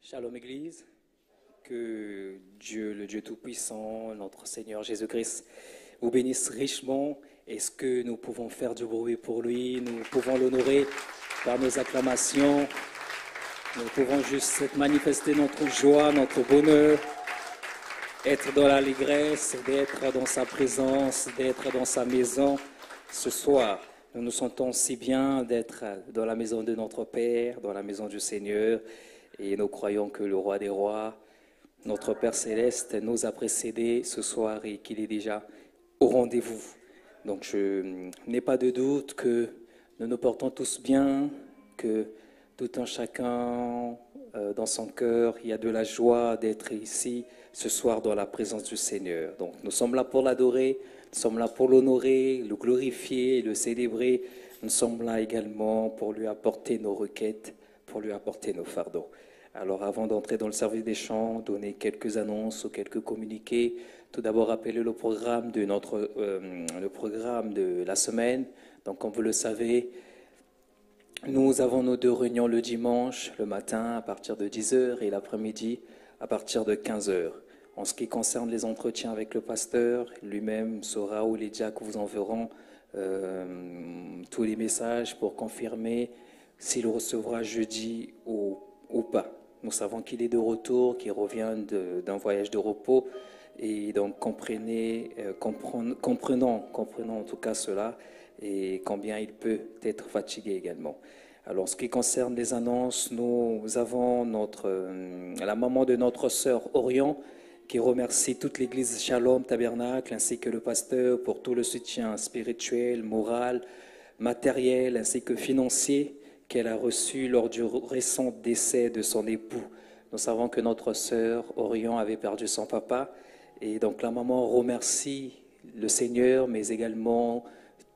Shalom Église, que Dieu, le Dieu Tout-Puissant, notre Seigneur Jésus-Christ, vous bénisse richement. Est-ce que nous pouvons faire du bruit pour lui? Nous pouvons l'honorer par nos acclamations. Nous pouvons juste manifester notre joie, notre bonheur, être dans l'allégresse, d'être dans sa présence, d'être dans sa maison. Ce soir, nous nous sentons si bien d'être dans la maison de notre Père, dans la maison du Seigneur. Et nous croyons que le Roi des Rois, notre Père Céleste, nous a précédés ce soir et qu'il est déjà au rendez-vous. Donc je n'ai pas de doute que nous nous portons tous bien, que tout un chacun dans son cœur, il y a de la joie d'être ici ce soir dans la présence du Seigneur. Donc nous sommes là pour l'adorer, nous sommes là pour l'honorer, le glorifier, le célébrer. Nous sommes là également pour lui apporter nos requêtes, pour lui apporter nos fardeaux. Alors avant d'entrer dans le service des chants, donner quelques annonces ou quelques communiqués. Tout d'abord, rappeler le programme de la semaine. Donc comme vous le savez, nous avons nos deux réunions le dimanche, le matin à partir de 10h et l'après-midi à partir de 15h. En ce qui concerne les entretiens avec le pasteur, lui-même saura ou les diacres vous enverront tous les messages pour confirmer s'il recevra jeudi ou pas. Nous savons qu'il est de retour, qu'il revient d'un voyage de repos. Et donc comprenons en tout cas cela et combien il peut être fatigué également. Alors en ce qui concerne les annonces, nous avons la maman de notre sœur Orion qui remercie toute l'église Shalom Tabernacle ainsi que le pasteur pour tout le soutien spirituel, moral, matériel ainsi que financier qu'elle a reçu lors du récent décès de son époux. Nous savons que notre sœur Orion avait perdu son papa et donc la maman remercie le Seigneur mais également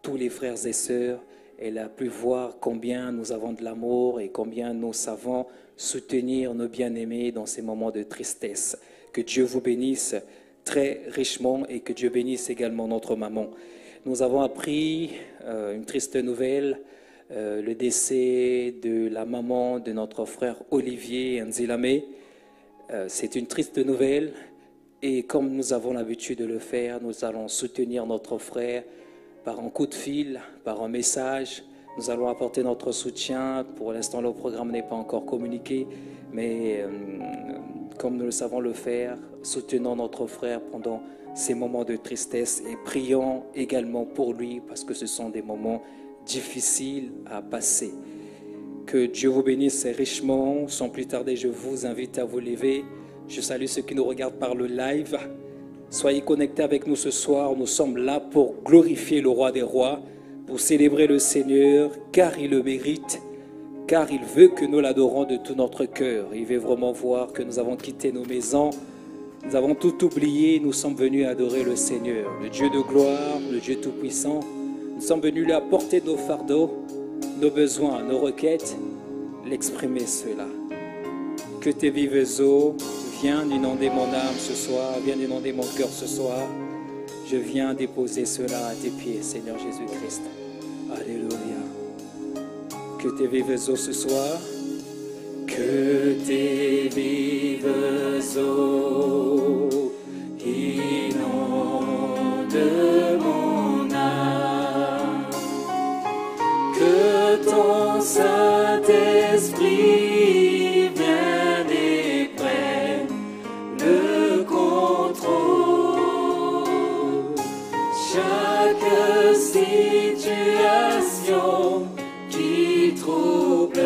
tous les frères et sœurs. Elle a pu voir combien nous avons de l'amour et combien nous savons soutenir nos bien-aimés dans ces moments de tristesse. Que Dieu vous bénisse très richement et que Dieu bénisse également notre maman. Nous avons appris une triste nouvelle, le décès de la maman de notre frère Olivier Nzilame. C'est une triste nouvelle et comme nous avons l'habitude de le faire, nous allons soutenir notre frère par un coup de fil, par un message. Nous allons apporter notre soutien. Pour l'instant, le programme n'est pas encore communiqué, mais comme nous le savons le faire, soutenons notre frère pendant ces moments de tristesse et prions également pour lui parce que ce sont des moments difficiles à passer. Que Dieu vous bénisse richement. Sans plus tarder, je vous invite à vous lever. Je salue ceux qui nous regardent par le live. Soyez connectés avec nous ce soir. Nous sommes là pour glorifier le Roi des Rois, pour célébrer le Seigneur, car il le mérite, car il veut que nous l'adorons de tout notre cœur. Il veut vraiment voir que nous avons quitté nos maisons, nous avons tout oublié, nous sommes venus adorer le Seigneur, le Dieu de gloire, le Dieu tout-puissant. Nous sommes venus lui apporter nos fardeaux, nos besoins, nos requêtes, l'exprimer cela. Que tes vives eaux viennent inonder mon âme ce soir, viennent inonder mon cœur ce soir. Je viens déposer cela à tes pieds, Seigneur Jésus-Christ. Alléluia. Que tes vives eaux ce soir, que tes vives eaux inondent mon âme. Que ton Saint-Esprit vienne et prenne le contrôle. Chaque situation qui trouble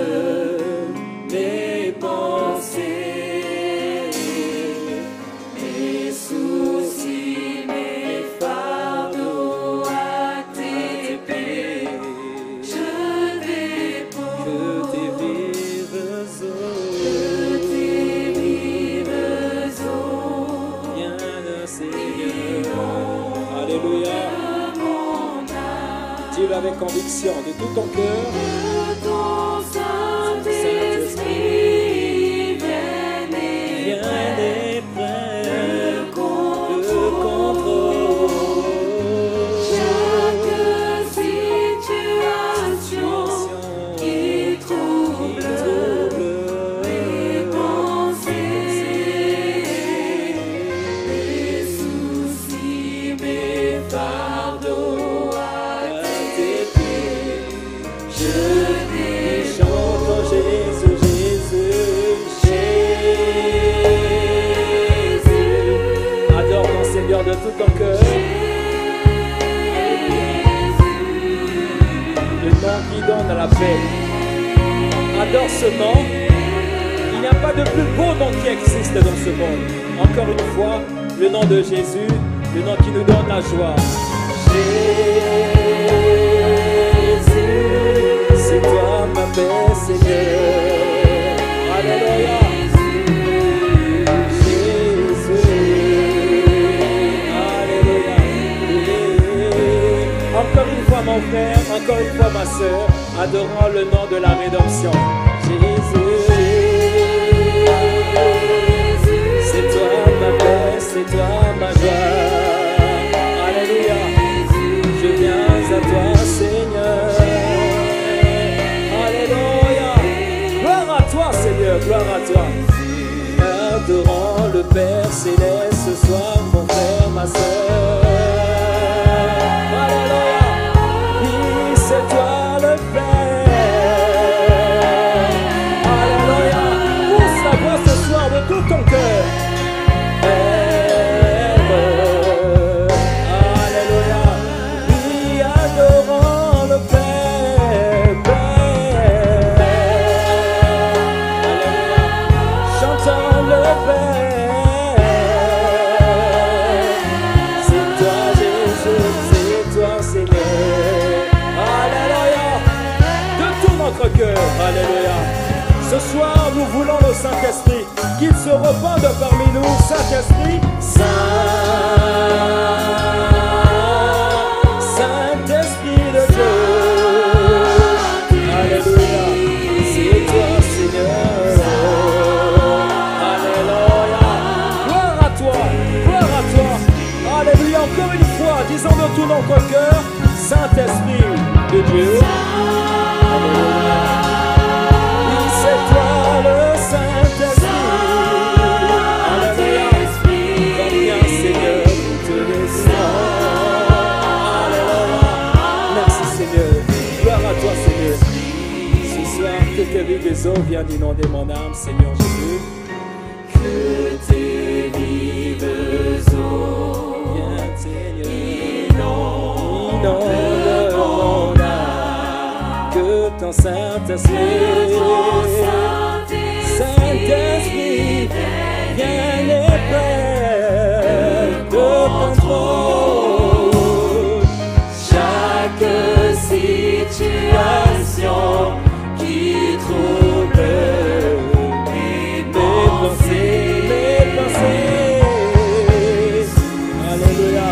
mes pensées, mes soucis, mes fardeaux à tes pieds, je dépose. Que tes vives eaux viennent, Seigneur. Alléluia. Dis-le avec conviction de tout ton cœur. Que ton Saint-Esprit vienne et prenne le contrôle. Chaque situation qui trouble mes pensées. ton cœur. Le nom qui donne la paix. Adore ce nom. Il n'y a pas de plus beau nom qui existe dans ce monde. Encore une fois, le nom de Jésus, le nom qui nous donne la joie. Jésus, c'est toi ma paix, Seigneur. Alléluia. Encore une fois mon frère, encore une fois ma soeur, adorons le nom de la rédemption. Jésus, c'est toi ma paix, c'est toi ma joie. Alléluia, je viens à toi Seigneur. Alléluia, gloire à toi Seigneur, gloire à toi. Adorons le Père céleste ce soir, mon frère, ma soeur. Alléluia, oui, c'est toi le Père. Alléluia, pousse la voix ce soir de tout ton cœur. Alléluia, oui, adorons le Père. Alléluia, chantons le Père. C'est toi Jésus, c'est toi Seigneur. Alléluia, de tout notre cœur. Alléluia. Ce soir, nous voulons le Saint-Esprit, qu'il se répande parmi nous. Saint-Esprit, Saint-Esprit de Dieu. Alléluia, c'est toi Seigneur. Alléluia, gloire à toi, gloire à toi. Alléluia, encore une fois, disons de tout notre cœur, Saint-Esprit de Dieu. Alléluia. C'est toi le Saint-Esprit. Alléluia. Combien Seigneur nous te laissons. Alléluia. Merci Seigneur. Gloire à toi Seigneur. Ce soir que tes vives eaux viennent inonder mon âme Seigneur Jésus. Que tes vives eaux viennent Seigneur inonder mon âme. Que ton Saint-Esprit, Saint-Esprit, vienne et prenne de contrôle chaque situation qui trouble mes pensées. Alléluia,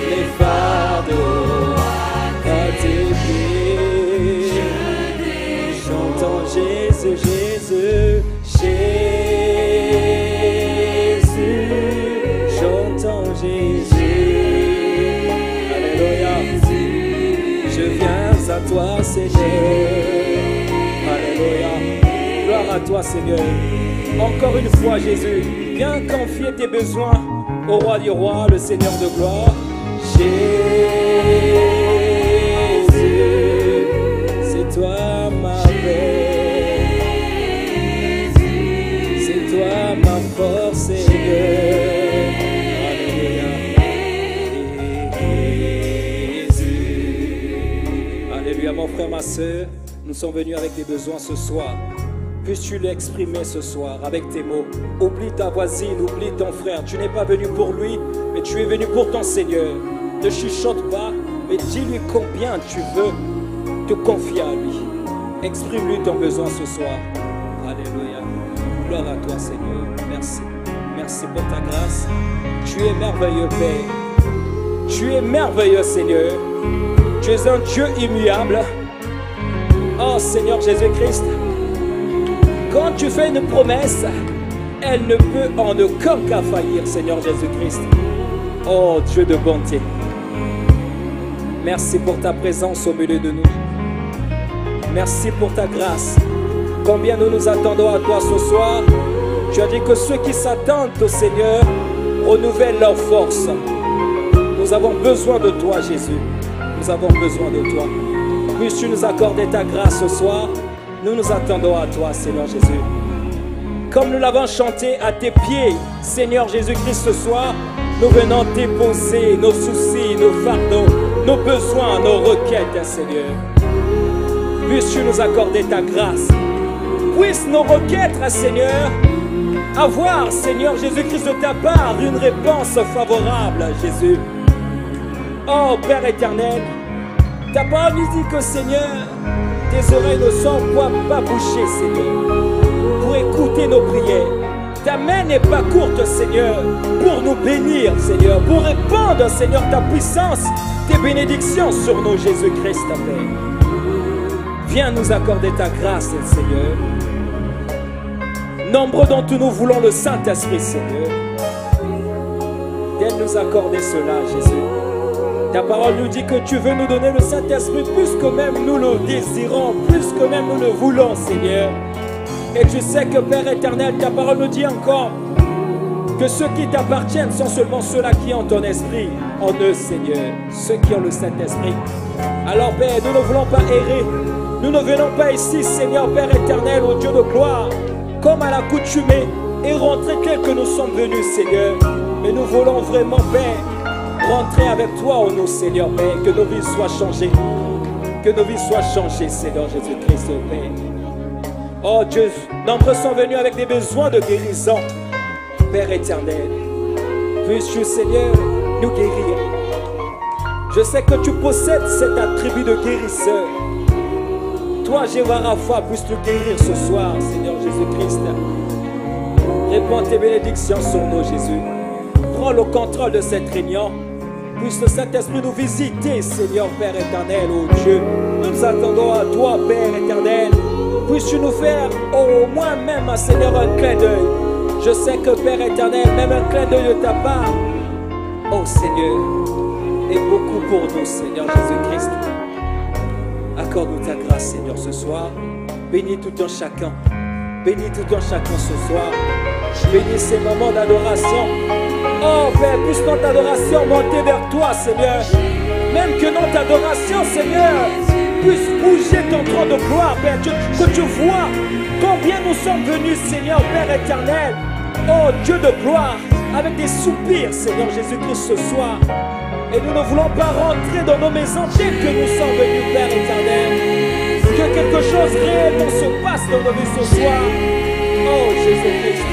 les fardeaux à tes pieds. Chantons Jésus, Jésus, Jésus, chantons Jésus. Alléluia, je viens à toi Seigneur. Alléluia, gloire à toi Seigneur. Encore une fois Jésus, viens confier tes besoins au roi du roi, le Seigneur de gloire. Jésus, c'est toi ma paix, c'est toi ma force Seigneur. Alléluia, Jésus. Alléluia mon frère, ma soeur, nous sommes venus avec des besoins ce soir. Puisses-tu l'exprimer ce soir avec tes mots. Oublie ta voisine, oublie ton frère. Tu n'es pas venu pour lui, mais tu es venu pour ton Seigneur. Ne chuchote pas, mais dis-lui combien tu veux te confier à lui. Exprime-lui ton besoin ce soir. Alléluia. Gloire à toi Seigneur. Merci. Merci pour ta grâce. Tu es merveilleux Père. Tu es merveilleux Seigneur. Tu es un Dieu immuable. Oh Seigneur Jésus-Christ. Quand tu fais une promesse, elle ne peut en aucun cas faillir, Seigneur Jésus-Christ. Oh Dieu de bonté, merci pour ta présence au milieu de nous. Merci pour ta grâce. Combien nous nous attendons à toi ce soir. Tu as dit que ceux qui s'attendent au Seigneur renouvellent leur force. Nous avons besoin de toi, Jésus. Nous avons besoin de toi. Puisses-tu nous accorder ta grâce ce soir. Nous nous attendons à toi, Seigneur Jésus. Comme nous l'avons chanté à tes pieds, Seigneur Jésus-Christ, ce soir, nous venons déposer nos soucis, nos fardeaux, nos besoins, nos requêtes, Seigneur. Puisses-tu nous accorder ta grâce. Puisse nos requêtes, Seigneur, avoir, Seigneur Jésus-Christ, de ta part, une réponse favorable, Jésus. Oh, Père éternel, ta parole nous dit que, Seigneur, tes oreilles ne sont pas bouchées, Seigneur, pour écouter nos prières. Ta main n'est pas courte, Seigneur, pour nous bénir, Seigneur, pour répandre, Seigneur, ta puissance, tes bénédictions sur nous, Jésus-Christ, ta Père. Viens nous accorder ta grâce, Seigneur. Nombreux d'entre nous voulons le Saint-Esprit, Seigneur. Viens nous accorder cela, Jésus. Ta parole nous dit que tu veux nous donner le Saint-Esprit plus que même nous le désirons, plus que même nous le voulons, Seigneur. Et tu sais que, Père éternel, ta parole nous dit encore que ceux qui t'appartiennent sont seulement ceux-là qui ont ton esprit en eux, Seigneur. Ceux qui ont le Saint-Esprit. Alors, Père, nous ne voulons pas errer. Nous ne venons pas ici, Seigneur, Père éternel, au Dieu de gloire, comme à l'accoutumée, et rentrer tel que nous sommes venus, Seigneur. Mais nous voulons vraiment, Père, rentrer avec toi en nous, Seigneur, Père, que nos vies soient changées. Que nos vies soient changées, Seigneur Jésus-Christ, Père. Oh Dieu, nombreux sont venus avec des besoins de guérison, Père éternel. Puisses-tu, Seigneur, nous guérir. Je sais que tu possèdes cet attribut de guérisseur. Toi, Jéhovah Rapha, puisses nous guérir ce soir, Seigneur Jésus-Christ. Répands tes bénédictions sur nous, Jésus. Prends le contrôle de cette réunion. Puisse le Saint-Esprit nous visiter, Seigneur Père éternel, oh Dieu. Nous nous attendons à toi, Père éternel. Puisses-tu nous faire au moins même, Seigneur, un clin d'œil. Je sais que, Père éternel, même un clin d'œil de ta part, oh Seigneur, est beaucoup pour nous, Seigneur Jésus-Christ. Accorde-nous ta grâce, Seigneur, ce soir. Bénis tout un chacun. Bénis tout un chacun ce soir. Bénis ces moments d'adoration. Oh Père, puisse notre adoration monter vers toi, Seigneur. Même que notre adoration, Seigneur, puisse bouger ton trône de gloire, Père. Que tu vois combien nous sommes venus, Seigneur, Père éternel. Oh Dieu de gloire, avec des soupirs, Seigneur Jésus-Christ, ce soir. Et nous ne voulons pas rentrer dans nos maisons dès que nous sommes venus, Père éternel. Que quelque chose réellement se passe dans nos vies ce soir. Oh Jésus-Christ,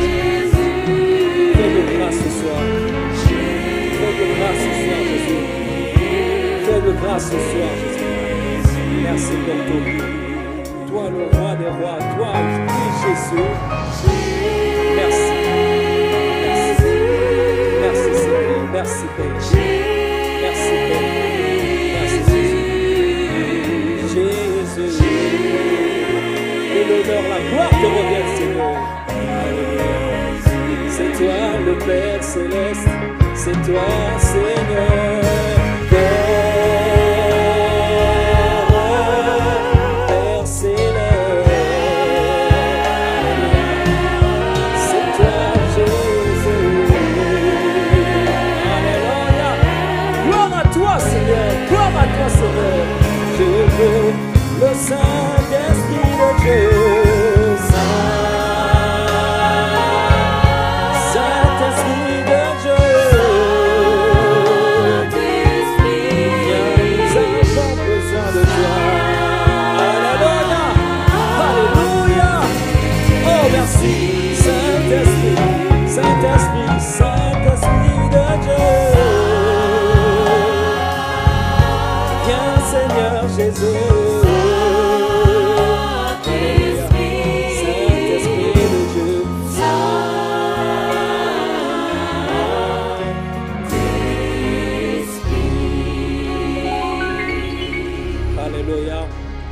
fais de grâce ce soir. Fais de grâce ce soir, Jésus. Fais de grâce ce soir, Jésus. Merci pour tout. Toi, le roi des rois, toi, Jésus. Merci. Merci. Merci, Seigneur. Merci, Père. Merci, Père. Merci, Jésus. Jésus. Que l'honneur, la gloire te revienne, Seigneur. C'est toi, le Père céleste. C'est toi, Seigneur. Père céleste. C'est toi, Jésus. Alléluia. Gloire à toi, Seigneur. Gloire à toi, Seigneur. Je veux le Saint-Esprit de Dieu. Saint-Esprit de Dieu. Viens, nous avons besoin de toi. Alléluia. Alléluia. Oh, merci. Saint-Esprit, Saint-Esprit, Saint-Esprit de Dieu. Viens, Seigneur Jésus.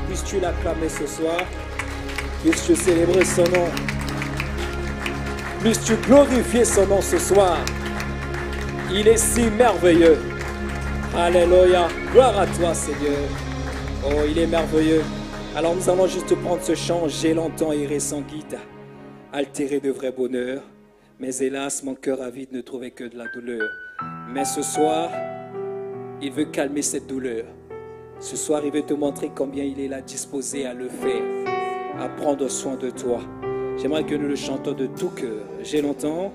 Puisses-tu l'acclamer ce soir, puisses-tu célébrer son nom, puisses-tu glorifier son nom ce soir. Il est si merveilleux. Alléluia. Gloire à toi, Seigneur. Oh, il est merveilleux. Alors nous allons juste prendre ce chant. J'ai longtemps erré sans guide, altéré de vrai bonheur. Mais hélas, mon cœur avide ne trouvait que de la douleur. Mais ce soir, il veut calmer cette douleur. Ce soir, il veut te montrer combien il est là disposé à le faire, à prendre soin de toi. J'aimerais que nous le chantons de tout cœur. J'ai longtemps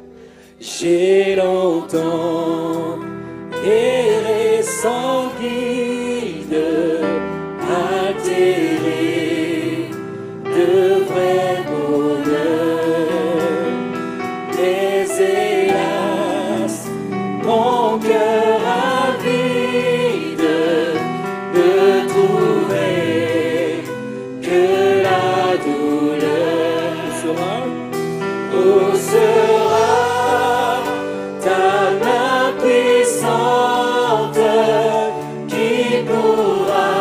J'ai longtemps erré sans guide, altéré de vrai bonheur. Mais hélas, mon cœur avide ne trouvait que la douleur. Où sera ta main puissante qui pourra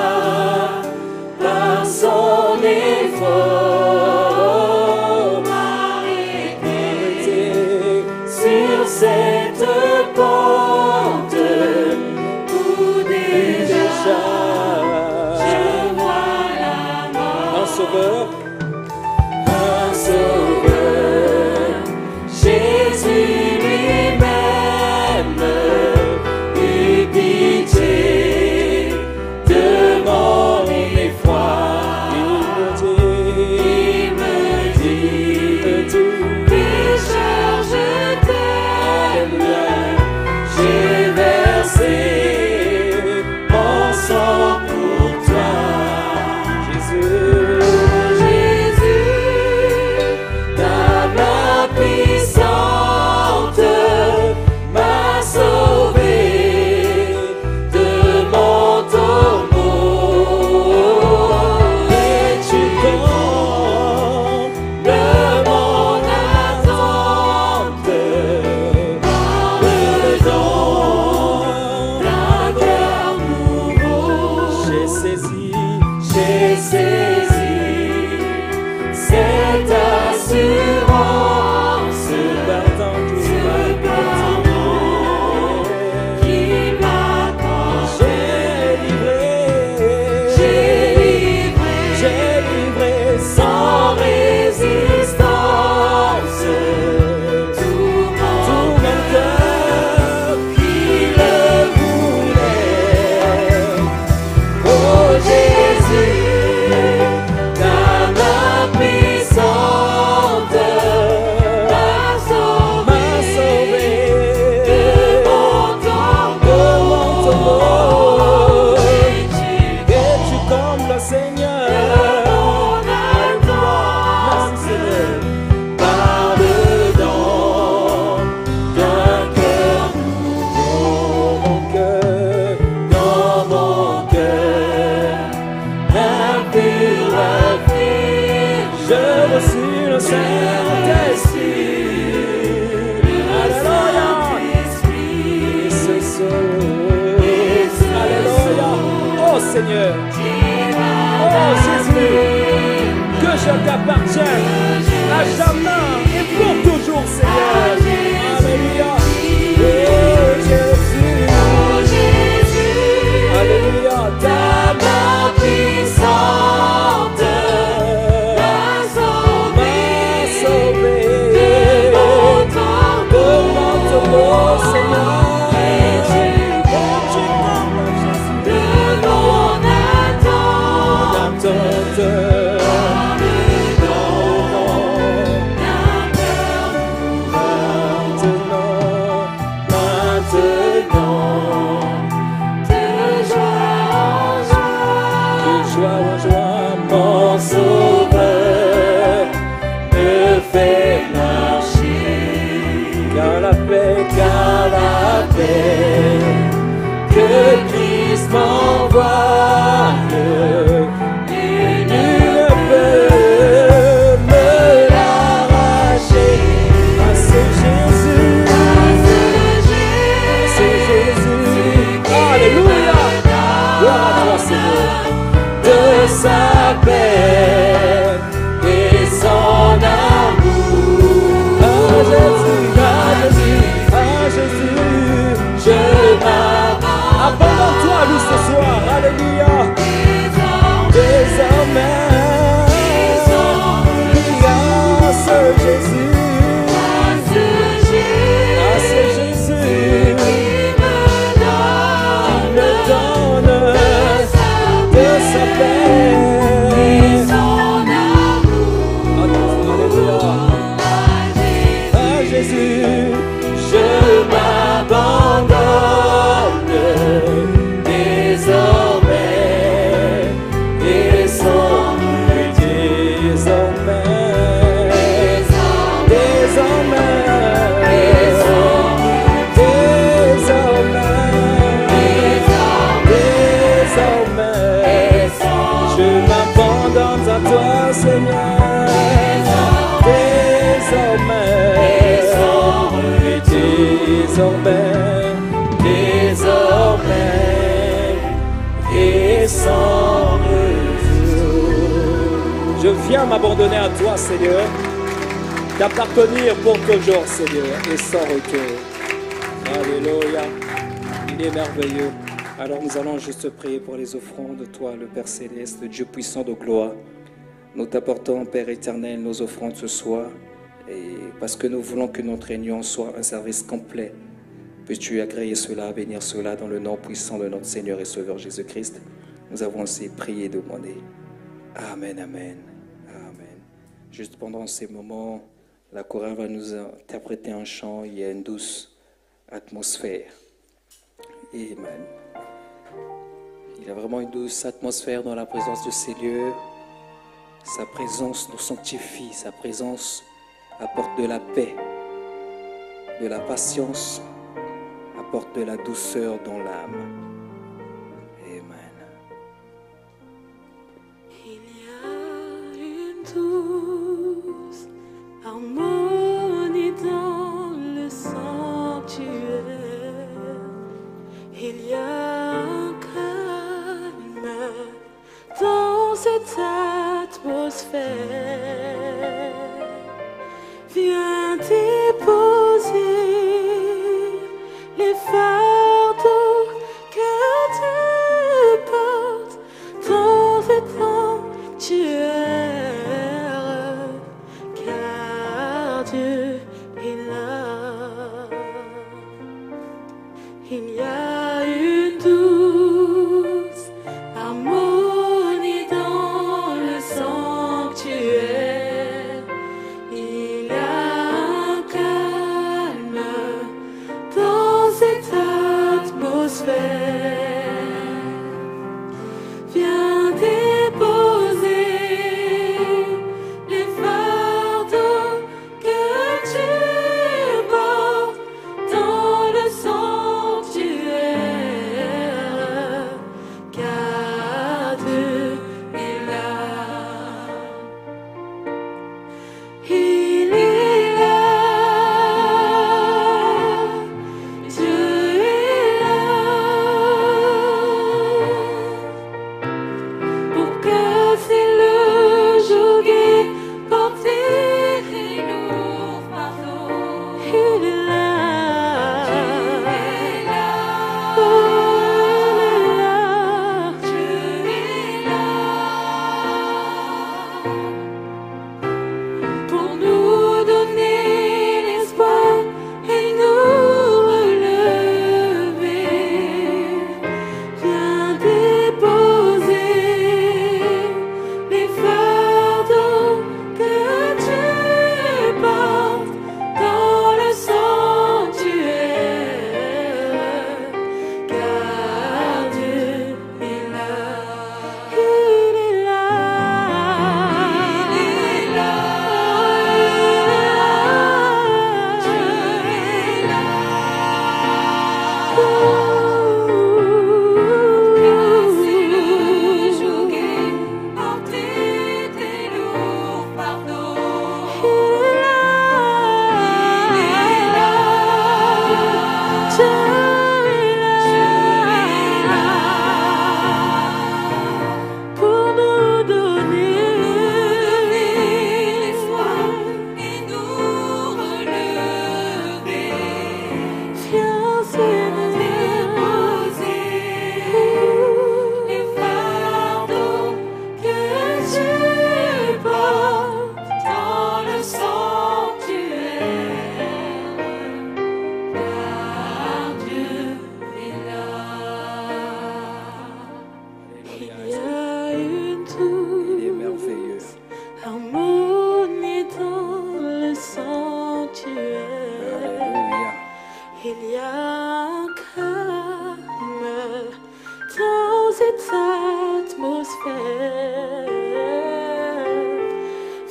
par son effort m'arrêter sur cette pente où déjà je vois la mort. Un sauveur, Jésus lui-même eut pitié de mon effroi. Il me dit, pécheur, je t'aime, j'ai versé mon sang pour toi. Jésus, ta main puissante m'a sauvé de mon tourment. Et tu combles mon attente par le don d'un cœur nouveau. J'ai saisi cette assurance, ce pardon qui m'attend. J'ai livré sans résistance tout mon cœur qui le voulait. Oh Jésus, ta main puissante m'a sauvé de mon tombeau. Et tu combles, Seigneur, par le don d'un cœur nouveau. Dans mon cœur, impur, je reçus le Saint-Esprit. Alléluia. Et ce Alléluia. Oh Seigneur. Oh Jésus. Que je t'appartienne à jamais et pour toujours, Seigneur. Alléluia. Oh Jésus. Alléluia. Ta main puissante m'a sauvé de mon tombeau, Seigneur. Tu combles, Jésus, de mon attente par le don d'un Seigneur. Désormais, et sans retour. Je viens m'abandonner à toi, Seigneur, d'appartenir pour toujours, Seigneur, et sans retour. Alléluia, il est merveilleux. Alors nous allons juste prier pour les offrandes de toi, le Père Céleste, le Dieu puissant de gloire. Nous t'apportons, Père éternel, nos offrandes ce soir, et parce que nous voulons que notre réunion soit un service complet. Peux-tu agréer cela, bénir cela dans le nom puissant de notre Seigneur et Sauveur Jésus-Christ. Nous avons aussi prié et demandé. Amen, amen, amen. Juste pendant ces moments, la chorale va nous interpréter un chant. Il y a une douce atmosphère. Amen. Il y a vraiment une douce atmosphère dans la présence de ces lieux. Sa présence nous sanctifie. Sa présence apporte de la paix, de la patience, apporte de la douceur dans l'âme. Amen. Il y a une douce harmonie dans le sanctuaire. Il y a un calme dans cette atmosphère. Viens déposer les fardeaux que tu portes dans cette sanctuaire, car Dieu est là. Il y a une douce harmonie dans le sanctuaire. Il y a un calme dans cette atmosphère. Viens déposer les fardeaux que tu portes dans le sanctuaire, car Dieu est là. Il est là, Dieu est là, pour casser le joug et porter les lourds fardeaux. Il est là, oh, Dieu est là, pour nous donner l'espoir et nous relever. Viens déposer les fardeaux que tu portes dans le sanctuaire, car Dieu est là. Il est là, il est là, Dieu est là, casser le joug et porter tes lourds fardeaux. Il est là, Dieu est là, pour nous donner l'espoir et nous relever. Viens déposer les fardeaux que tu portes dans le sanctuaire, car Dieu est là. Il y a une Il est merveilleux. douce harmonie dans le sanctuaire. Alléluia. Il y a un calme dans cette atmosphère.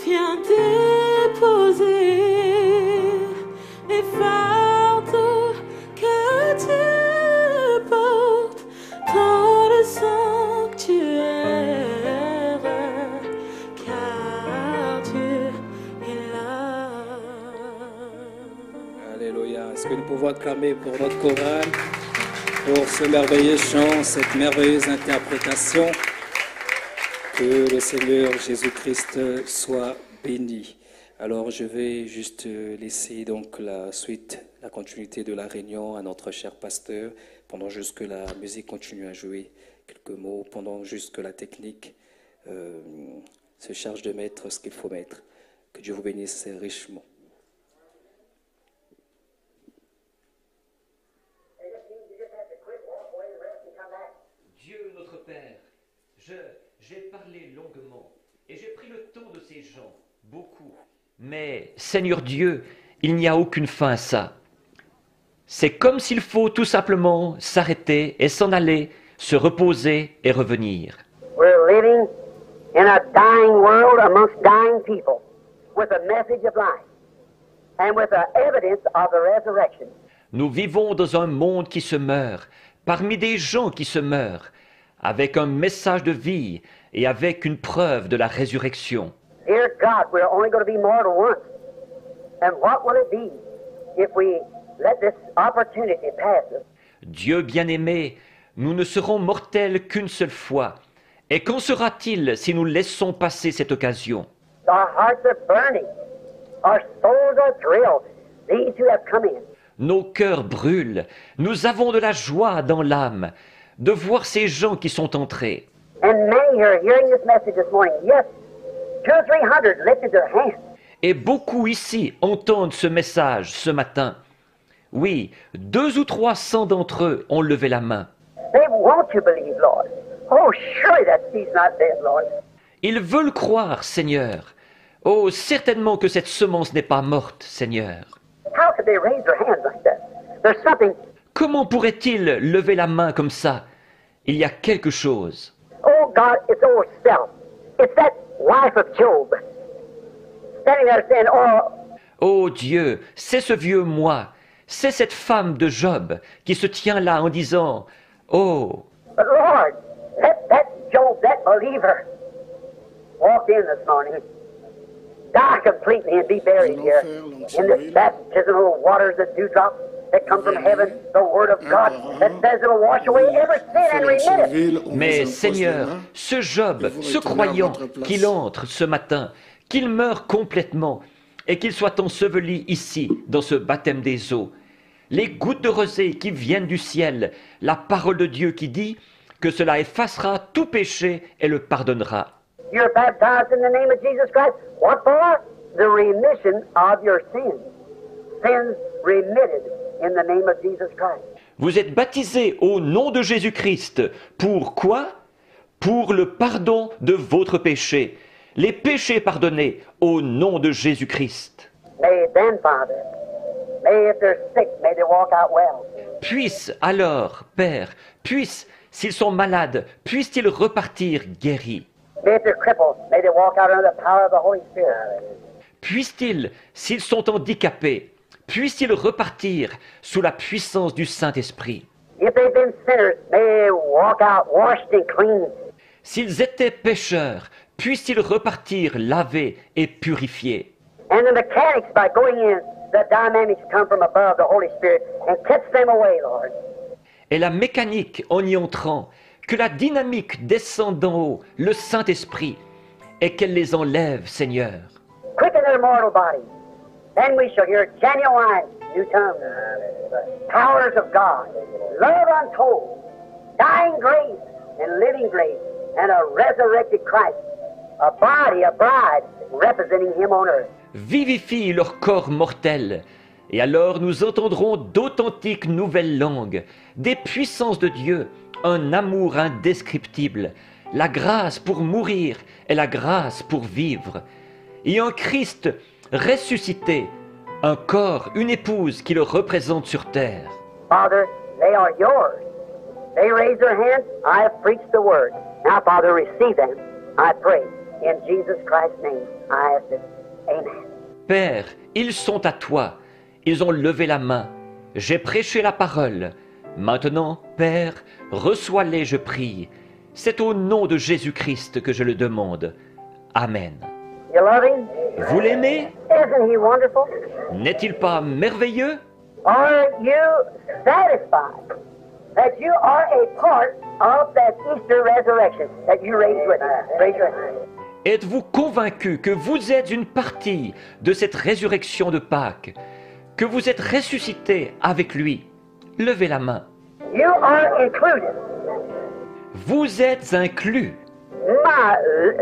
Viens déposer les fardeaux que tu portes dans le sanctuaire, car Est-ce que nous pouvons acclamer pour notre chorale, pour ce merveilleux chant, cette merveilleuse interprétation? Que le Seigneur Jésus-Christ soit béni. Alors je vais juste laisser donc la suite, la continuité de la réunion à notre cher pasteur, pendant juste que la musique continue à jouer quelques mots, pendant juste que la technique se charge de mettre ce qu'il faut mettre. Que Dieu vous bénisse richement. Dieu notre Père, j'ai parlé longuement et j'ai pris le temps de ces gens, beaucoup. Mais, Seigneur Dieu, il n'y a aucune fin à ça. C'est comme s'il faut tout simplement s'arrêter et s'en aller, se reposer et revenir. We're living in a dying world amongst dying people with a message of life and with the evidence of the resurrection. Nous vivons dans un monde qui se meurt, parmi des gens qui se meurent, avec un message de vie et avec une preuve de la résurrection. Dear God, we're only going to be mortal once. And what will it be if we let this opportunity pass us? Dieu bien-aimé, nous ne serons mortels qu'une seule fois. Et qu'en sera-t-il si nous laissons passer cette occasion? Our hearts are burning. Our souls are thrilled. These who have come in. Nos cœurs brûlent. Nous avons de la joie dans l'âme de voir ces gens qui sont entrés. And many are hearing this message this morning. Yes, 200 or 300 lifted their hands. Et beaucoup ici entendent ce message ce matin. Oui, 200 ou 300 d'entre eux ont levé la main. They want to believe, Lord. Oh, surely that seed's not dead, Lord. Ils veulent croire, Seigneur. Oh, certainement que cette semence n'est pas morte, Seigneur. How could they raise their hands like that? There's something. Comment pourrait-il lever la main comme ça? Il y a quelque chose. Oh, God, it's old self. It's that wife of Job. Standing there saying, oh, Oh Dieu, c'est ce vieux moi, c'est cette femme de Job qui se tient là en disant « Oh, but Lord, let that Job, that believer, walk in this morning, die completely and be buried here in this baptismal waters that dewdrop that come from heaven, the word of God that says it will wash away every sin and remit it. mais Seigneur, ce Job, ce croyant, qu'il entre ce matin, qu'il meure complètement et qu'il soit enseveli ici, dans ce baptême des eaux. Les gouttes de rosée qui viennent du ciel, la parole de Dieu qui dit que cela effacera tout péché et le pardonnera. You're baptized in the name of Jesus Christ. What for? The remission of your sins. Sins remitted in the name of Jesus Christ. Vous êtes baptisés au nom de Jésus-Christ. Pour quoi? Pour le pardon de votre péché. Les péchés pardonnés au nom de Jésus-Christ. May then, Father, may if they're sick, may they walk out well. Puisse alors, Père, puisse, s'ils sont malades, puissent-ils repartir guéris. May if they're crippled, may they walk out under the power of the Holy Spirit. Puissent-ils, s'ils sont handicapés, puissent-ils repartir sous la puissance du Saint-Esprit. If they've been sinners, may they walk out washed and clean. S'ils étaient pécheurs, puissent-ils repartir lavés et purifiés. And the mechanics, by going in, the dynamics come from above, the Holy Spirit, and catch them away, Lord. Et la mécanique, en y entrant, que la dynamique descende d'en haut, le Saint-Esprit, et qu'elle les enlève, Seigneur. Quicken their mortal bodies. Then we shall hear genuine new tongues, powers of God, love untold, dying grace and living grace, and a resurrected Christ, a body, a bride, representing Him on earth. Vivifie leur corps mortel, et alors nous entendrons d'authentiques nouvelles langues, des puissances de Dieu, un amour indescriptible, la grâce pour mourir et la grâce pour vivre, et un Christ ressuscité, un corps, une épouse qui le représente sur terre. Father, they are yours. They raise their hands. I have preached the word. Now, Father, receive them. I pray. In Jesus Christ's name, I ask it. Amen. Père, ils sont à toi, ils ont levé la main, j'ai prêché la parole. Maintenant, Père, reçois-les, je prie. C'est au nom de Jésus-Christ que je le demande. Amen. You love Him? Vous l'aimez? Isn't He wonderful? N'est-il pas merveilleux? Are you satisfied that you are a part of that Easter resurrection that you raised with us? Raise your hand. Êtes-vous convaincu que vous êtes une partie de cette résurrection de Pâques, que vous êtes ressuscité avec lui? Levez la main. You are included. Vous êtes inclus. My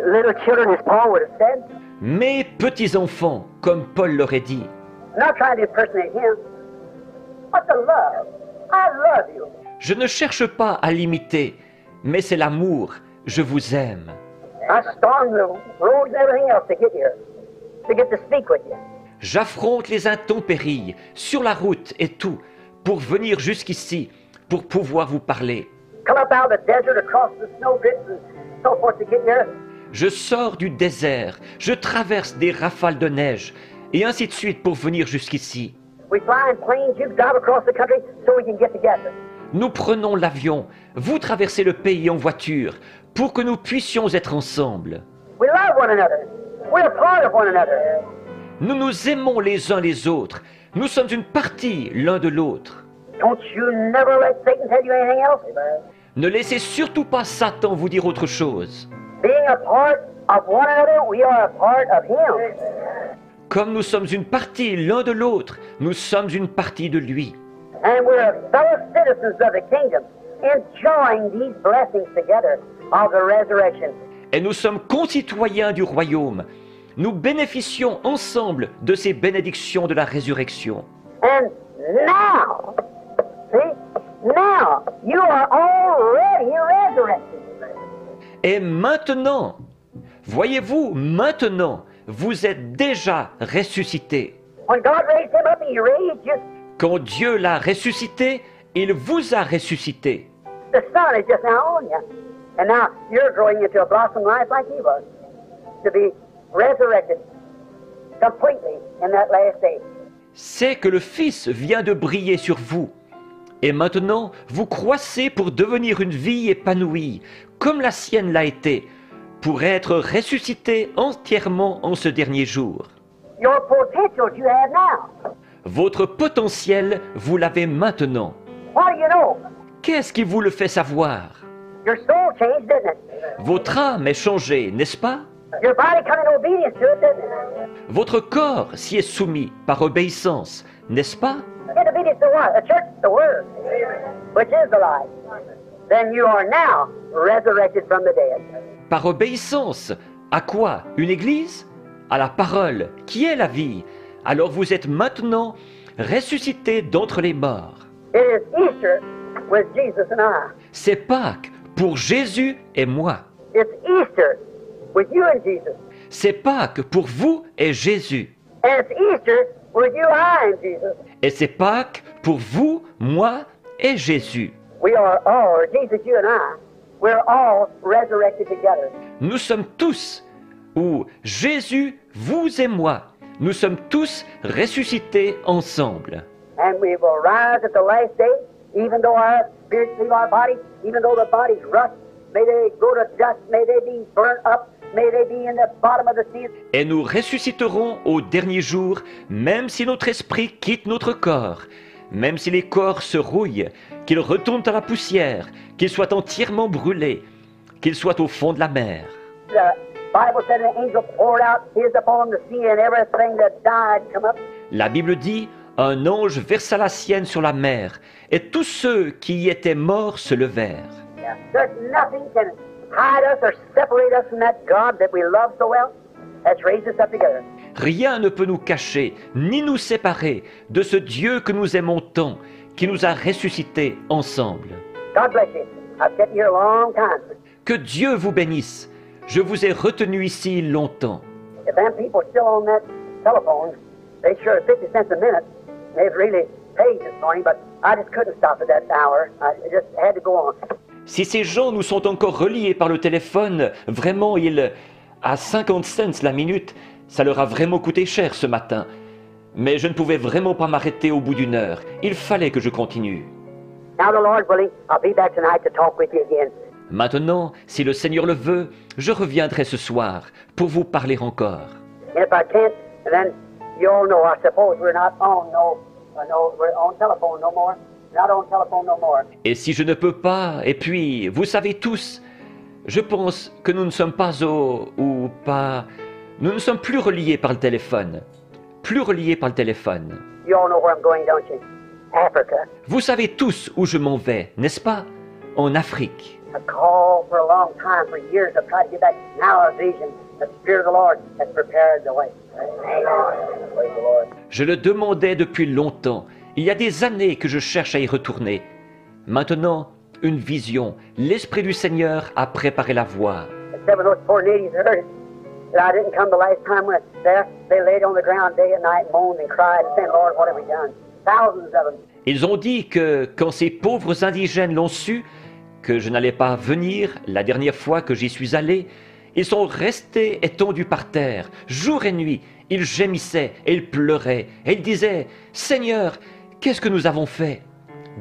little children, as Paul would have said. Mes petits-enfants, comme Paul l'aurait dit. I'm not trying to impersonate him. But the love. I love you. Je ne cherche pas à l'imiter, mais c'est l'amour. Je vous aime. I stormed the roads and everything else to get here, to get to speak with you. J'affronte les intempéries, sur la route et tout, pour venir jusqu'ici, pour pouvoir vous parler. Come up out of the desert, across the snowdrifts and so forth to get here. Je sors du désert, je traverse des rafales de neige, et ainsi de suite pour venir jusqu'ici. We fly in planes, you drive across the country so we can get together. Nous prenons l'avion, vous traversez le pays en voiture, pour que nous puissions être ensemble. We love one another. We're a part of one another. Nous nous aimons les uns les autres, nous sommes une partie l'un de l'autre. Don't you never let Satan tell you anything else. Ne laissez surtout pas Satan vous dire autre chose. Being a part of one another, we are a part of him. Comme nous sommes une partie l'un de l'autre, nous sommes une partie de lui. And we're fellow citizens of the kingdom, enjoying these blessings together of the resurrection. Et nous sommes concitoyens du royaume. Nous bénéficions ensemble de ces bénédictions de la résurrection. And now, see, now you are already resurrected. Et maintenant, voyez-vous, maintenant, vous êtes déjà ressuscités. When God raised him up, he raised you. Quand Dieu l'a ressuscité, il vous a ressuscité. The sun is just now on you. And now you're growing into a blossom life like he was, to be resurrected completely in that last day. C'est que le Fils vient de briller sur vous. Et maintenant, vous croissez pour devenir une vie épanouie, comme la sienne l'a été, pour être ressuscité entièrement en ce dernier jour. Your potential you have now. Votre potentiel, vous l'avez maintenant. What do you know? Qu'est-ce qui vous le fait savoir? Your soul changed, didn't it? Votre âme est changée, n'est-ce pas? Your body come in obedience to it, didn't it? Votre corps s'y est soumis par obéissance, n'est-ce pas? In obedience to what? The church, the word, which is the life. Then you are now resurrected from the dead. Par obéissance, à quoi? Une église? À la parole, qui est la vie. Alors vous êtes maintenant ressuscité d'entre les morts. It is Easter with Jesus and I. C'est Pâques pour Jésus et moi. It's Easter with you and Jesus. C'est Pâques pour vous et Jésus. And it's Easter with you, I, and Jesus. Et c'est Pâques pour vous, moi et Jésus. We are all, Jesus, you and I, we're all resurrected together. Nous sommes tous, ou Jésus, vous et moi, nous sommes tous ressuscités ensemble. And we will rise at the last day, even though our spirits leave our bodies, even though the bodies rust, may they go to dust, may they be burnt up, may they be in the bottom of the sea. Et nous ressusciterons au dernier jour, même si notre esprit quitte notre corps, même si les corps se rouillent, qu'ils retournent à la poussière, qu'ils soient entièrement brûlés, qu'ils soient au fond de la mer. The Bible said an angel poured out his upon the sea, and everything that died come up. La Bible dit, un ange versa la sienne sur la mer, et tous ceux qui y étaient morts se levèrent. Yeah. There's nothing can hide us or separate us from that God that we love so well, that's raised us up together. Rien ne peut nous cacher, ni nous séparer de ce Dieu que nous aimons tant, qui nous a ressuscités ensemble. God bless you. I've kept you here a long time. Que Dieu vous bénisse. Je vous ai retenu ici longtemps. If them people still on that telephone, they sure 50 cents a minute. They've really paid this morning, but I just couldn't stop at that hour. I just had to go on. Si ces gens nous sont encore reliés par le téléphone, vraiment, à 50 cents la minute, ça leur a vraiment coûté cher ce matin. Mais je ne pouvais vraiment pas m'arrêter au bout d'une heure. Il fallait que je continue. Now, the Lord willing, I'll be back tonight to talk with you again. Maintenant, si le Seigneur le veut, je reviendrai ce soir pour vous parler encore. And if I can't, then you all know, I suppose we're not on no No, we're on telephone no more. Not on telephone no more. Et si je ne peux pas, et puis, vous savez tous, je pense que nous ne sommes pas nous ne sommes plus reliés par le téléphone. Plus reliés par le téléphone. You all know where I'm going, don't you? Africa. Vous savez tous où je m'en vais, n'est-ce pas? En Afrique. I've called for a long time, for years, I've tried to get back. Now a vision. The Spirit of the Lord has prepared the way. Amen. Praise the Lord. Je le demandais depuis longtemps. Il y a des années que je cherche à y retourner. Maintenant, une vision. L'Esprit du Seigneur a préparé la voie. Except when those poor natives heard it, that I didn't come the last time when there, they laid on the ground day and night, moaned and cried, saying, Lord, what have we done? Thousands of them. Ils ont dit que quand ces pauvres indigènes l'ont su, que je n'allais pas venir la dernière fois que j'y suis allé, ils sont restés étendus par terre, jour et nuit. Ils gémissaient et ils pleuraient et ils disaient « Seigneur, qu'est-ce que nous avons fait ?»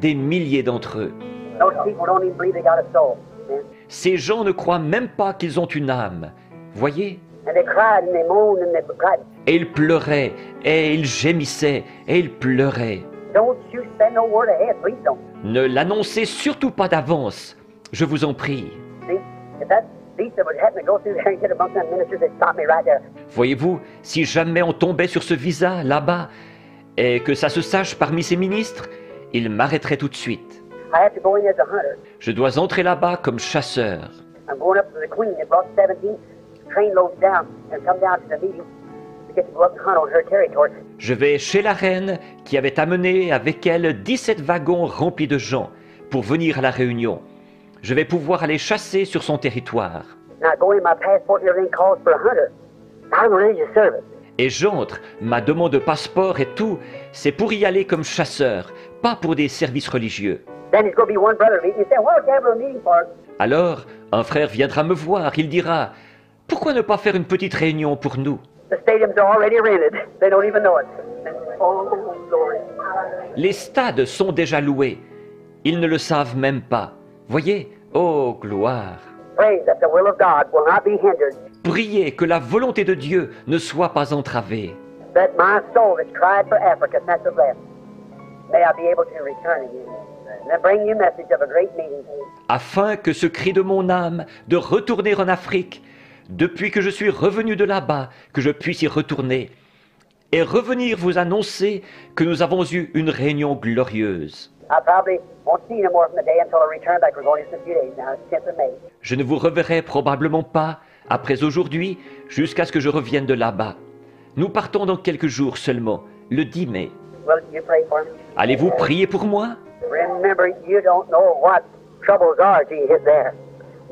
Des milliers d'entre eux. Those people don't even believe they got a soul. Ces gens ne croient même pas qu'ils ont une âme. Voyez? And they cried and they moaned and they cried. Et ils pleuraient et ils gémissaient et ils pleuraient. Don't you spend no word ahead, please don't. Ne l'annoncez surtout pas d'avance, je vous en prie. See, if that visa would happen to go through there and get amongst them ministers, they'd stop me right there. Voyez-vous, si jamais on tombait sur ce visa là-bas et que ça se sache parmi ces ministres, ils m'arrêteraient tout de suite. I have to go in as a hunter. Je dois entrer là-bas comme chasseur. I'm going up to the Queen that brought 17 trainloads down and come down to the meeting to get to go up and hunt on her territory. Je vais chez la reine qui avait amené avec elle 17 wagons remplis de gens pour venir à la réunion. Je vais pouvoir aller chasser sur son territoire. Now, going, my passport and everything calls for a hunter. I'm a religious servant. Et j'entre, ma demande de passeport et tout, c'est pour y aller comme chasseur, pas pour des services religieux. Then there's going to be one brother meeting. You say, what would you have a meeting for? Alors, un frère viendra me voir, il dira « Pourquoi ne pas faire une petite réunion pour nous ?» The stadium's already rented. They don't even know it. Oh, glory. Les stades sont déjà loués. Ils ne le savent même pas. Voyez? Oh, gloire! Pray that the will of God will not be hindered, Priez que la volonté de Dieu ne soit pas entravée. that my soul that's cried for Africa since it left, may I be able to return again and then bring you message of a great meeting. Afin que ce cri de mon âme de retourner en Afrique, depuis que je suis revenu de là-bas, que je puisse y retourner, et revenir vous annoncer que nous avons eu une réunion glorieuse. I probably won't see you no more from the day until I return back. We're going just a few days now. It's 10th of May. Je ne vous reverrai probablement pas, après aujourd'hui, jusqu'à ce que je revienne de là-bas. Nous partons dans quelques jours seulement, le 10 mai. Will you pray for me? Allez-vous prier pour moi? Remember, you don't know what troubles are till you hit there.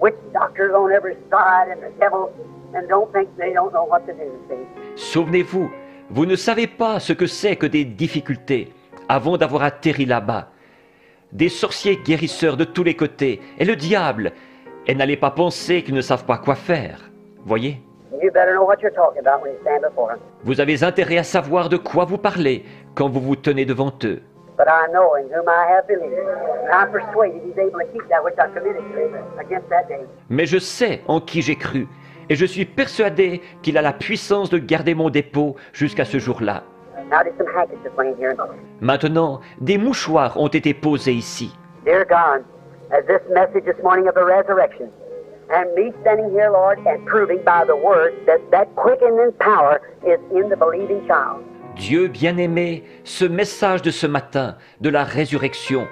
Witch doctors on every side and the devil, and don't think they don't know what to do. See? Souvenez-vous, vous ne savez pas ce que c'est que des difficultés avant d'avoir atterri là-bas. Des sorciers guérisseurs de tous les côtés, et le diable, et n'allez pas penser qu'ils ne savent pas quoi faire. Voyez? You better know what you're talking about when you stand before him. Vous avez intérêt à savoir de quoi vous parlez quand vous vous tenez devant eux. But I know in whom I have believed, and I'm persuaded he's able to keep that which I committed to him against that day. Mais je sais en qui j'ai cru, et je suis persuadé qu'il a la puissance de garder mon dépôt jusqu'à ce jour-là. Now there's some handkerchiefs laying here. Maintenant, des mouchoirs ont été posés ici. Dear God, as this message this morning of the resurrection, and me standing here, Lord, and proving by the word that that quickening power is in the believing child. Dieu bien-aimé, ce message de ce matin, de la résurrection,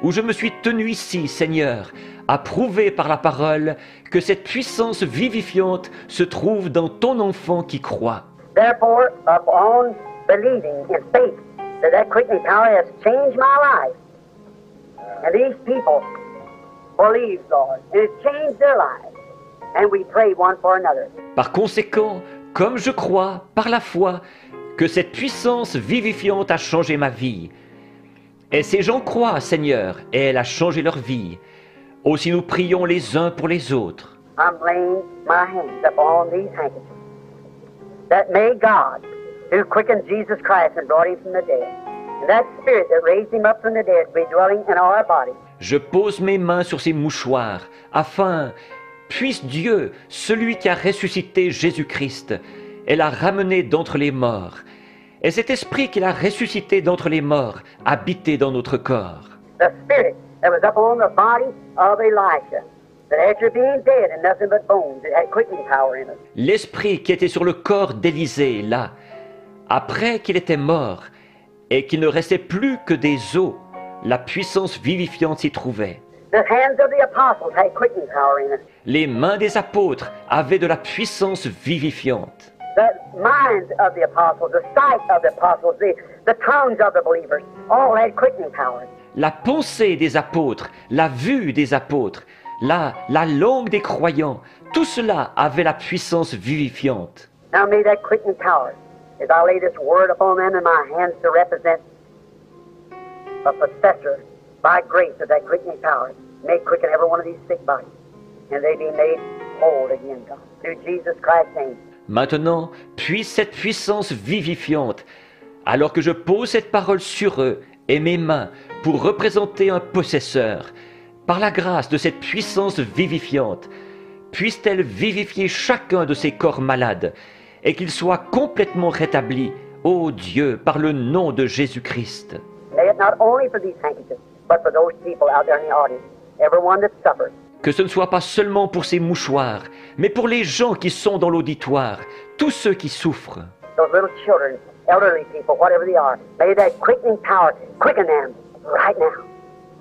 où je me suis tenu ici, Seigneur, à prouver par la parole que cette puissance vivifiante se trouve dans ton enfant qui croit. Therefore, upon believing in faith that that quickening power has changed my life, and these people believe, Lord, and it's changed their lives, and we pray one for another. Par conséquent, comme je crois, par la foi, que cette puissance vivifiante a changé ma vie, et ces gens croient, Seigneur, et elle a changé leur vie, aussi nous prions les uns pour les autres. I'm laying my hands upon these handkerchiefs, that may God, who quickened Jesus Christ and brought him from the dead, and that Spirit that raised him up from the dead be dwelling in our bodies. Je pose mes mains sur ces mouchoirs, afin, puisse Dieu, celui qui a ressuscité Jésus-Christ, et l'a ramené d'entre les morts, Et cet esprit qu'il a ressuscité d'entre les morts habitait dans notre corps. The spirit that was upon the body of Elisha, that after being dead and nothing but bones, it had quickening power in it. L'esprit qui était sur le corps d'Élisée, là, après qu'il était mort, et qu'il ne restait plus que des os, la puissance vivifiante s'y trouvait. The hands of the apostles had quickening power in it. Les mains des apôtres avaient de la puissance vivifiante. The minds of the apostles, the sight of the apostles, the tongues of the believers, all had quickening power. La pensée des apôtres, la vue des apôtres, la langue des croyants, tout cela avait la puissance vivifiante. Now may that quickening power, as I lay this word upon them in my hands to represent a possessor by grace of that quickening power, may quicken every one of these sick bodies, and they be made whole again, God, through Jesus Christ's name. Maintenant, puisse cette puissance vivifiante, alors que je pose cette parole sur eux et mes mains pour représenter un possesseur, par la grâce de cette puissance vivifiante, puisse-t-elle vivifier chacun de ces corps malades et qu'ils soient complètement rétablis, ô Dieu, par le nom de Jésus-Christ. Lay it not only for these handkerchiefs, but for those people out there in the audience, everyone that suffers. Que ce ne soit pas seulement pour ces mouchoirs, mais pour les gens qui sont dans l'auditoire, tous ceux qui souffrent. Those little children, elderly people, whatever they are, may that quickening power quicken them right now.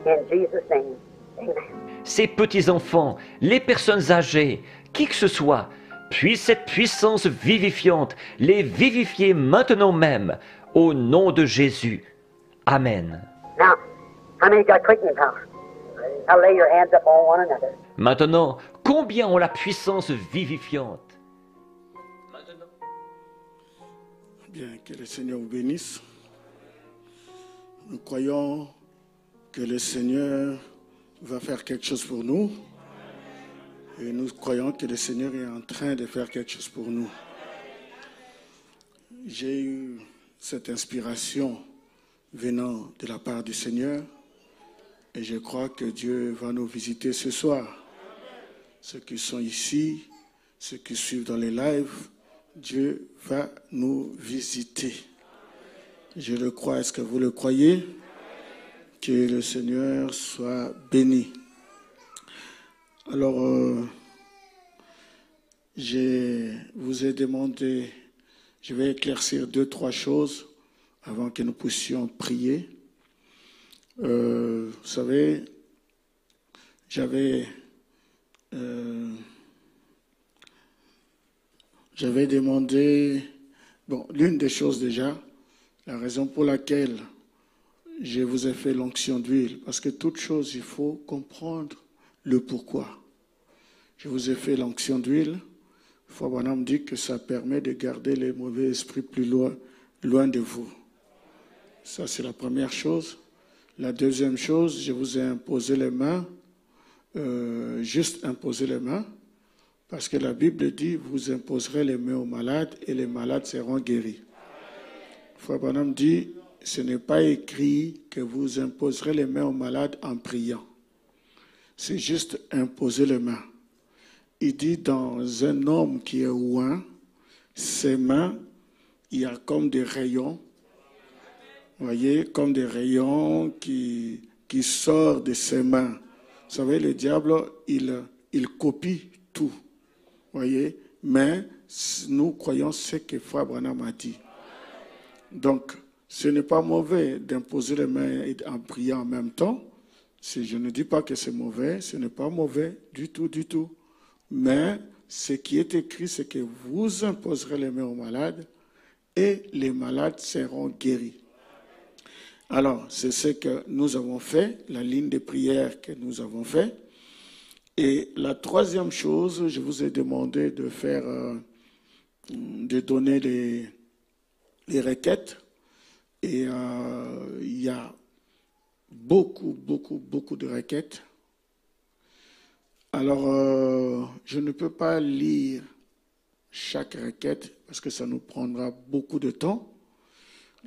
In Jesus' name, amen. Ces petits-enfants, les personnes âgées, qui que ce soit, puisse cette puissance vivifiante les vivifier maintenant même, au nom de Jésus. Amen. Now, how many got quickening power? Now lay your hands up on one another. Maintenant, combien ont la puissance vivifiante? Bien, que le Seigneur vous bénisse. Nous croyons que le Seigneur va faire quelque chose pour nous. Et nous croyons que le Seigneur est en train de faire quelque chose pour nous. J'ai eu cette inspiration venant de la part du Seigneur. Et je crois que Dieu va nous visiter ce soir. Ceux qui sont ici, ceux qui suivent dans les lives, Dieu va nous visiter. Je le crois. Est-ce que vous le croyez? Que le Seigneur soit béni. Alors, je vous ai demandé, je vais éclaircir 2-3 choses avant que nous puissions prier. Vous savez, j'avais demandé, l'une des choses déjà, la raison pour laquelle je vous ai fait l'onction d'huile, parce que toute chose, il faut comprendre le pourquoi. Je vous ai fait l'onction d'huile. Frère Branham dit que ça permet de garder les mauvais esprits plus loin de vous. Ça, c'est la première chose. La deuxième chose, je vous ai imposé les mains, juste imposer les mains, parce que la Bible dit, vous imposerez les mains aux malades et les malades seront guéris. Frère Branham dit, ce n'est pas écrit que vous imposerez les mains aux malades en priant. C'est juste imposer les mains. Il dit, dans un homme qui est oint, ses mains, il y a comme des rayons. Vous voyez, comme des rayons qui sortent de ses mains. Vous savez, le diable, il copie tout. Vous voyez, mais nous croyons ce que Frère Branham a dit. Donc, ce n'est pas mauvais d'imposer les mains et en priant en même temps. Je ne dis pas que c'est mauvais, ce n'est pas mauvais du tout, du tout. Mais ce qui est écrit, c'est que vous imposerez les mains aux malades et les malades seront guéris. Alors, c'est ce que nous avons fait, la ligne de prière que nous avons fait. Et la troisième chose, je vous ai demandé de faire, de donner les requêtes. Et il y a beaucoup de requêtes. Alors, je ne peux pas lire chaque requête parce que ça nous prendra beaucoup de temps.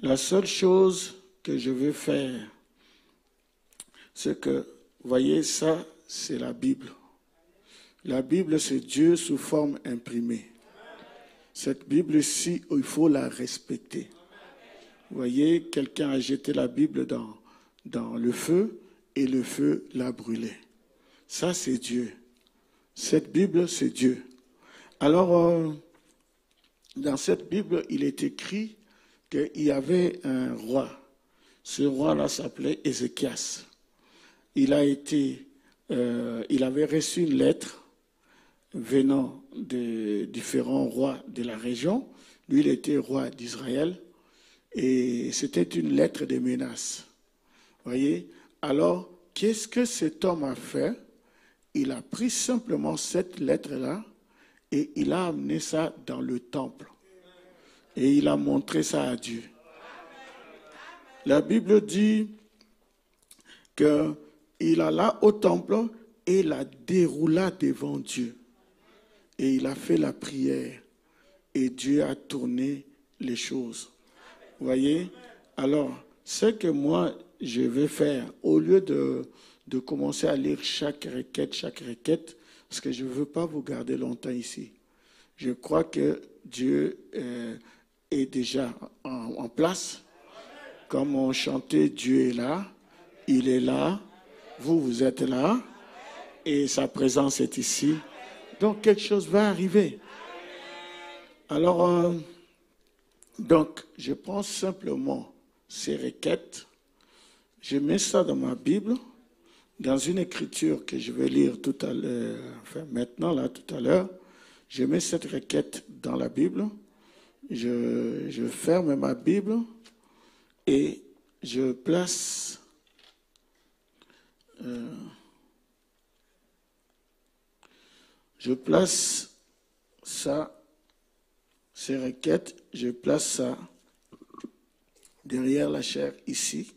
La seule chose que je vais faire, c'est que, vous voyez, ça, c'est la Bible. La Bible, c'est Dieu sous forme imprimée. Cette Bible-ci, il faut la respecter. Vous voyez, quelqu'un a jeté la Bible dans le feu et le feu l'a brûlée. Ça, c'est Dieu. Cette Bible, c'est Dieu. Alors, dans cette Bible, il est écrit qu'il y avait un roi. Ce roi-là s'appelait Ézéchias. Il avait reçu une lettre venant de différents rois de la région. Lui, il était roi d'Israël. Et c'était une lettre de menace. Voyez? Alors, qu'est-ce que cet homme a fait? Il a pris simplement cette lettre-là et il a amené ça dans le temple. Et il a montré ça à Dieu. La Bible dit qu'il alla au temple et il la déroula devant Dieu. Et il a fait la prière. Et Dieu a tourné les choses. Vous voyez? Alors, ce que moi, je vais faire, au lieu de commencer à lire chaque requête, parce que je ne veux pas vous garder longtemps ici. Je crois que Dieu est déjà en place. Comme on chantait, Dieu est là, il est là, vous êtes là, et sa présence est ici. Donc, quelque chose va arriver. Alors, donc, je prends simplement ces requêtes, je mets ça dans ma Bible, dans une écriture que je vais lire tout à l'heure, enfin maintenant, là, tout à l'heure, je mets cette requête dans la Bible, je ferme ma Bible et je place ça, ces requêtes, je place ça derrière la chair ici.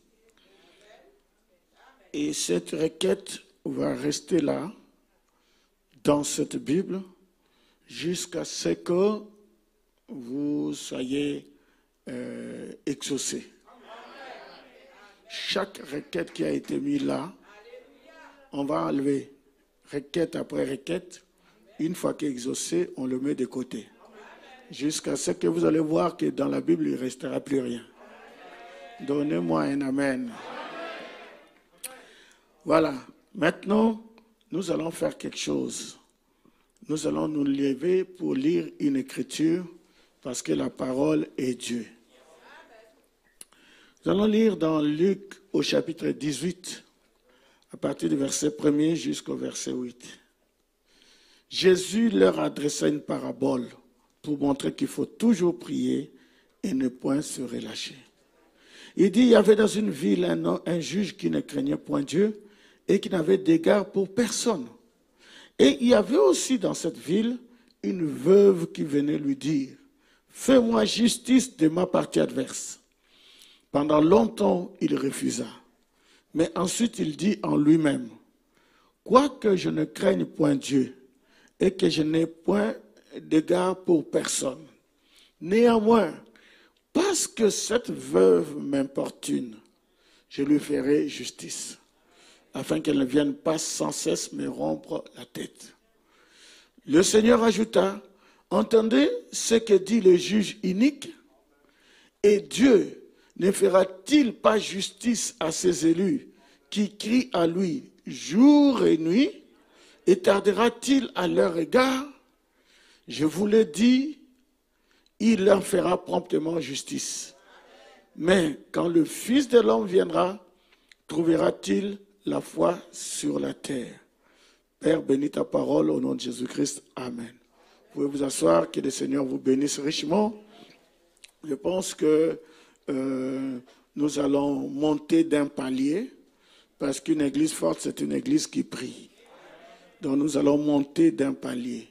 Et cette requête va rester là, dans cette Bible, jusqu'à ce que vous soyez exaucés. Chaque requête qui a été mise là, on va enlever requête après requête. Une fois qu'exaucé, on le met de côté. Jusqu'à ce que vous allez voir que dans la Bible, il ne restera plus rien. Donnez-moi un amen. Voilà. Maintenant, nous allons faire quelque chose. Nous allons nous lever pour lire une écriture parce que la parole est Dieu. Nous allons lire dans Luc au chapitre 18, à partir du verset 1er jusqu'au verset 8. Jésus leur adressa une parabole pour montrer qu'il faut toujours prier et ne point se relâcher. Il dit, il y avait dans une ville un juge qui ne craignait point Dieu et qui n'avait d'égard pour personne. Et il y avait aussi dans cette ville une veuve qui venait lui dire, « Fais-moi justice de ma partie adverse. » Pendant longtemps, il refusa. Mais ensuite, il dit en lui-même, « Quoique je ne craigne point Dieu et que je n'ai point d'égard pour personne, néanmoins, parce que cette veuve m'importune, je lui ferai justice, afin qu'elle ne vienne pas sans cesse me rompre la tête. » Le Seigneur ajouta, « Entendez ce que dit le juge inique, et Dieu ne fera-t-il pas justice à ses élus qui crient à lui jour et nuit, et tardera-t-il à leur égard? Je vous le dis, il leur fera promptement justice. Mais quand le Fils de l'homme viendra, trouvera-t-il la foi sur la terre? Père, bénis ta parole au nom de Jésus-Christ. Amen. Vous pouvez vous asseoir, que le Seigneur vous bénisse richement. Je pense que nous allons monter d'un palier, parce qu'une église forte, c'est une église qui prie. Donc nous allons monter d'un palier.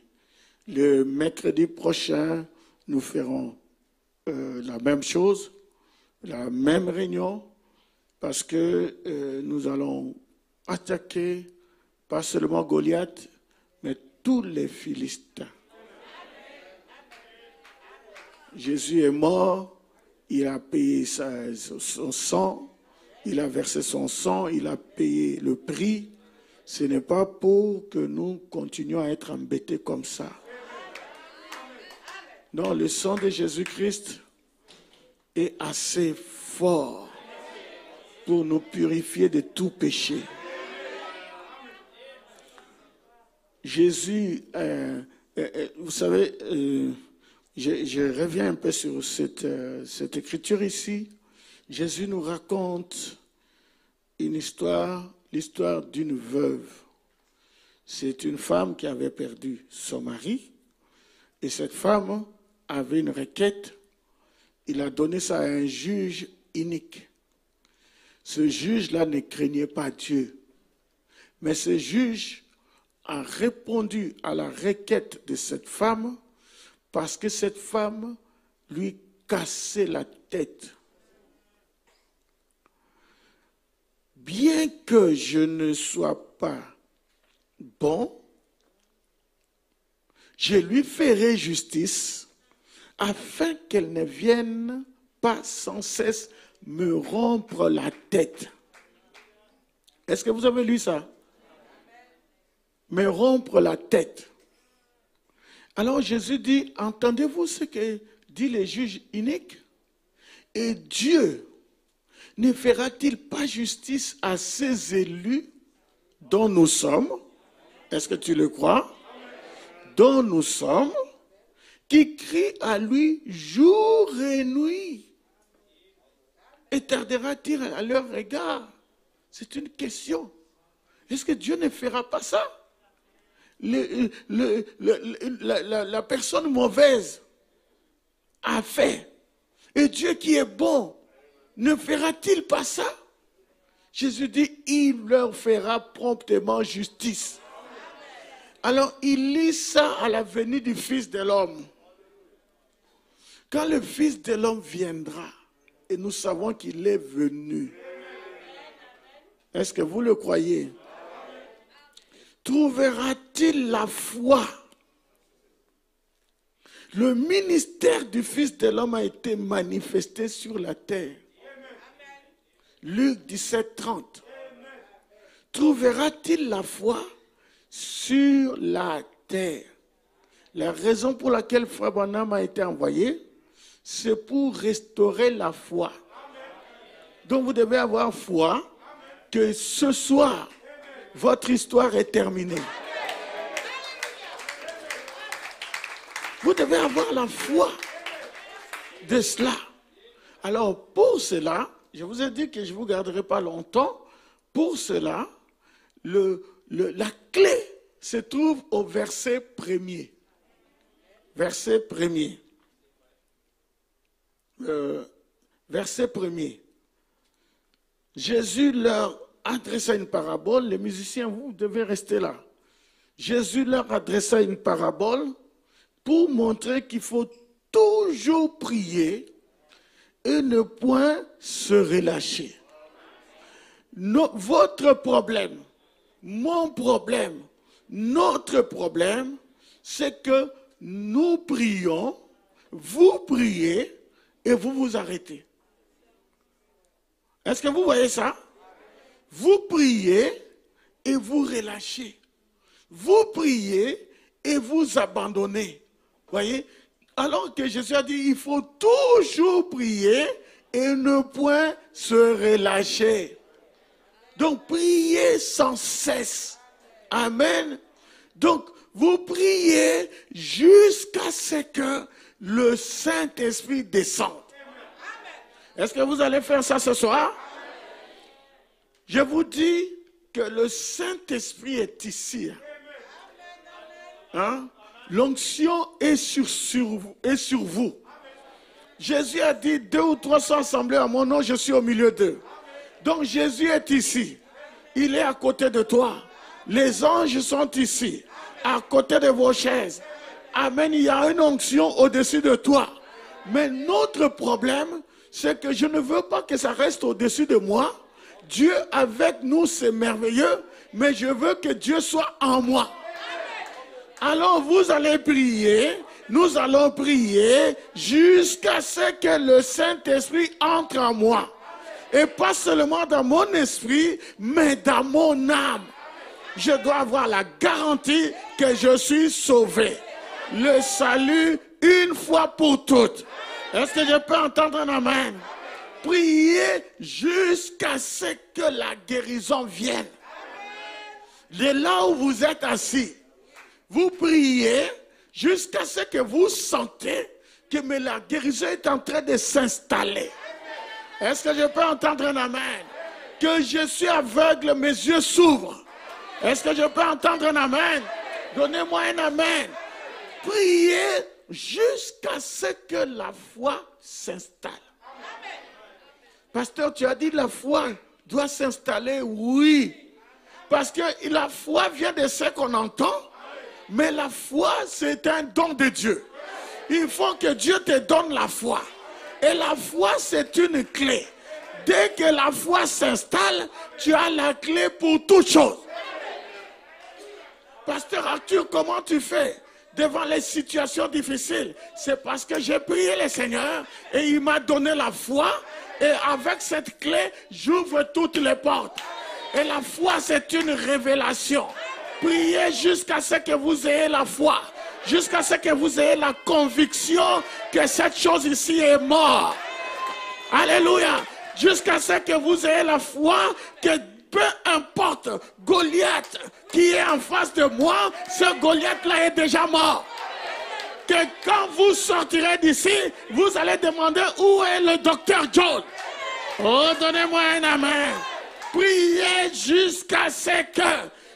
Le mercredi prochain, nous ferons la même chose, la même réunion, parce que nous allons attaquer pas seulement Goliath, mais tous les Philistins. Jésus est mort, il a payé son sang, il a versé son sang, il a payé le prix. Ce n'est pas pour que nous continuions à être embêtés comme ça. Non, le sang de Jésus-Christ est assez fort pour nous purifier de tout péché. Jésus, vous savez, je reviens un peu sur cette écriture ici. Jésus nous raconte une histoire, l'histoire d'une veuve. C'est une femme qui avait perdu son mari et cette femme avait une requête. Il a donné ça à un juge inique. Ce juge-là ne craignait pas Dieu. Mais ce juge a répondu à la requête de cette femme parce que cette femme lui cassait la tête. Bien que je ne sois pas bon, je lui ferai justice afin qu'elle ne vienne pas sans cesse me rompre la tête. Est-ce que vous avez lu ça? Me rompre la tête. Alors Jésus dit, entendez-vous ce que dit le juge inique? Et Dieu ne fera-t-il pas justice à ses élus dont nous sommes? Est-ce que tu le crois? Dont nous sommes, qui crient à lui jour et nuit. Et tardera-t-il à leur regard? C'est une question. Est-ce que Dieu ne fera pas ça? La personne mauvaise a fait. Et Dieu qui est bon, ne fera-t-il pas ça? Jésus dit, il leur fera promptement justice. Alors, il lit ça à la venue du Fils de l'homme. Quand le Fils de l'homme viendra, et nous savons qu'il est venu, est-ce que vous le croyez? Trouvera-t-il la foi? Le ministère du Fils de l'homme a été manifesté sur la terre. Luc 17, 30. Trouvera-t-il la foi sur la terre? La raison pour laquelle Frère Branham a été envoyé, c'est pour restaurer la foi. Donc vous devez avoir foi que ce soir, votre histoire est terminée. Vous devez avoir la foi de cela. Alors pour cela, je vous ai dit que je ne vous garderai pas longtemps. Pour cela, la clé se trouve au verset 1er. Verset 1er. Verset 1er. Jésus leur adressa une parabole. Les musiciens, vous devez rester là. Jésus leur adressa une parabole pour montrer qu'il faut toujours prier et ne point se relâcher. Votre problème, mon problème, notre problème, c'est que nous prions, vous priez et vous vous arrêtez. Est-ce que vous voyez ça? Vous priez et vous relâchez. Vous priez et vous abandonnez. Voyez? Alors que Jésus a dit, il faut toujours prier et ne point se relâcher. Donc, priez sans cesse. Amen. Donc, vous priez jusqu'à ce que le Saint-Esprit descende. Est-ce que vous allez faire ça ce soir? Je vous dis que le Saint-Esprit est ici. Hein? L'onction est sur vous. Jésus a dit, 2 ou 3 sont assemblés à mon nom, je suis au milieu d'eux. Donc Jésus est ici. Il est à côté de toi. Les anges sont ici, à côté de vos chaises. Amen, il y a une onction au-dessus de toi. Mais notre problème, c'est que je ne veux pas que ça reste au-dessus de moi. Dieu avec nous, c'est merveilleux, mais je veux que Dieu soit en moi. Alors vous allez prier, nous allons prier jusqu'à ce que le Saint-Esprit entre en moi. Et pas seulement dans mon esprit, mais dans mon âme. Je dois avoir la garantie que je suis sauvé. Le salut une fois pour toutes. Est-ce que je peux entendre un amen? Priez jusqu'à ce que la guérison vienne. De là où vous êtes assis, vous priez jusqu'à ce que vous sentez que la guérison est en train de s'installer. Est-ce que je peux entendre un amen? Que je suis aveugle, mes yeux s'ouvrent. Est-ce que je peux entendre un amen? Donnez-moi un amen. Priez jusqu'à ce que la foi s'installe. Pasteur, tu as dit la foi doit s'installer, oui. Parce que la foi vient de ce qu'on entend, mais la foi, c'est un don de Dieu. Il faut que Dieu te donne la foi. Et la foi, c'est une clé. Dès que la foi s'installe, tu as la clé pour toute chose. Pasteur Arthur, comment tu fais devant les situations difficiles? C'est parce que j'ai prié le Seigneur et il m'a donné la foi. Et avec cette clé, j'ouvre toutes les portes. Et la foi, c'est une révélation. Priez jusqu'à ce que vous ayez la foi. Jusqu'à ce que vous ayez la conviction que cette chose ici est morte. Alléluia. Jusqu'à ce que vous ayez la foi que peu importe Goliath qui est en face de moi, ce Goliath-là est déjà mort. Que quand vous sortirez d'ici, vous allez demander où est le docteur John. Oh, donnez-moi un amen. Priez jusqu'à ce que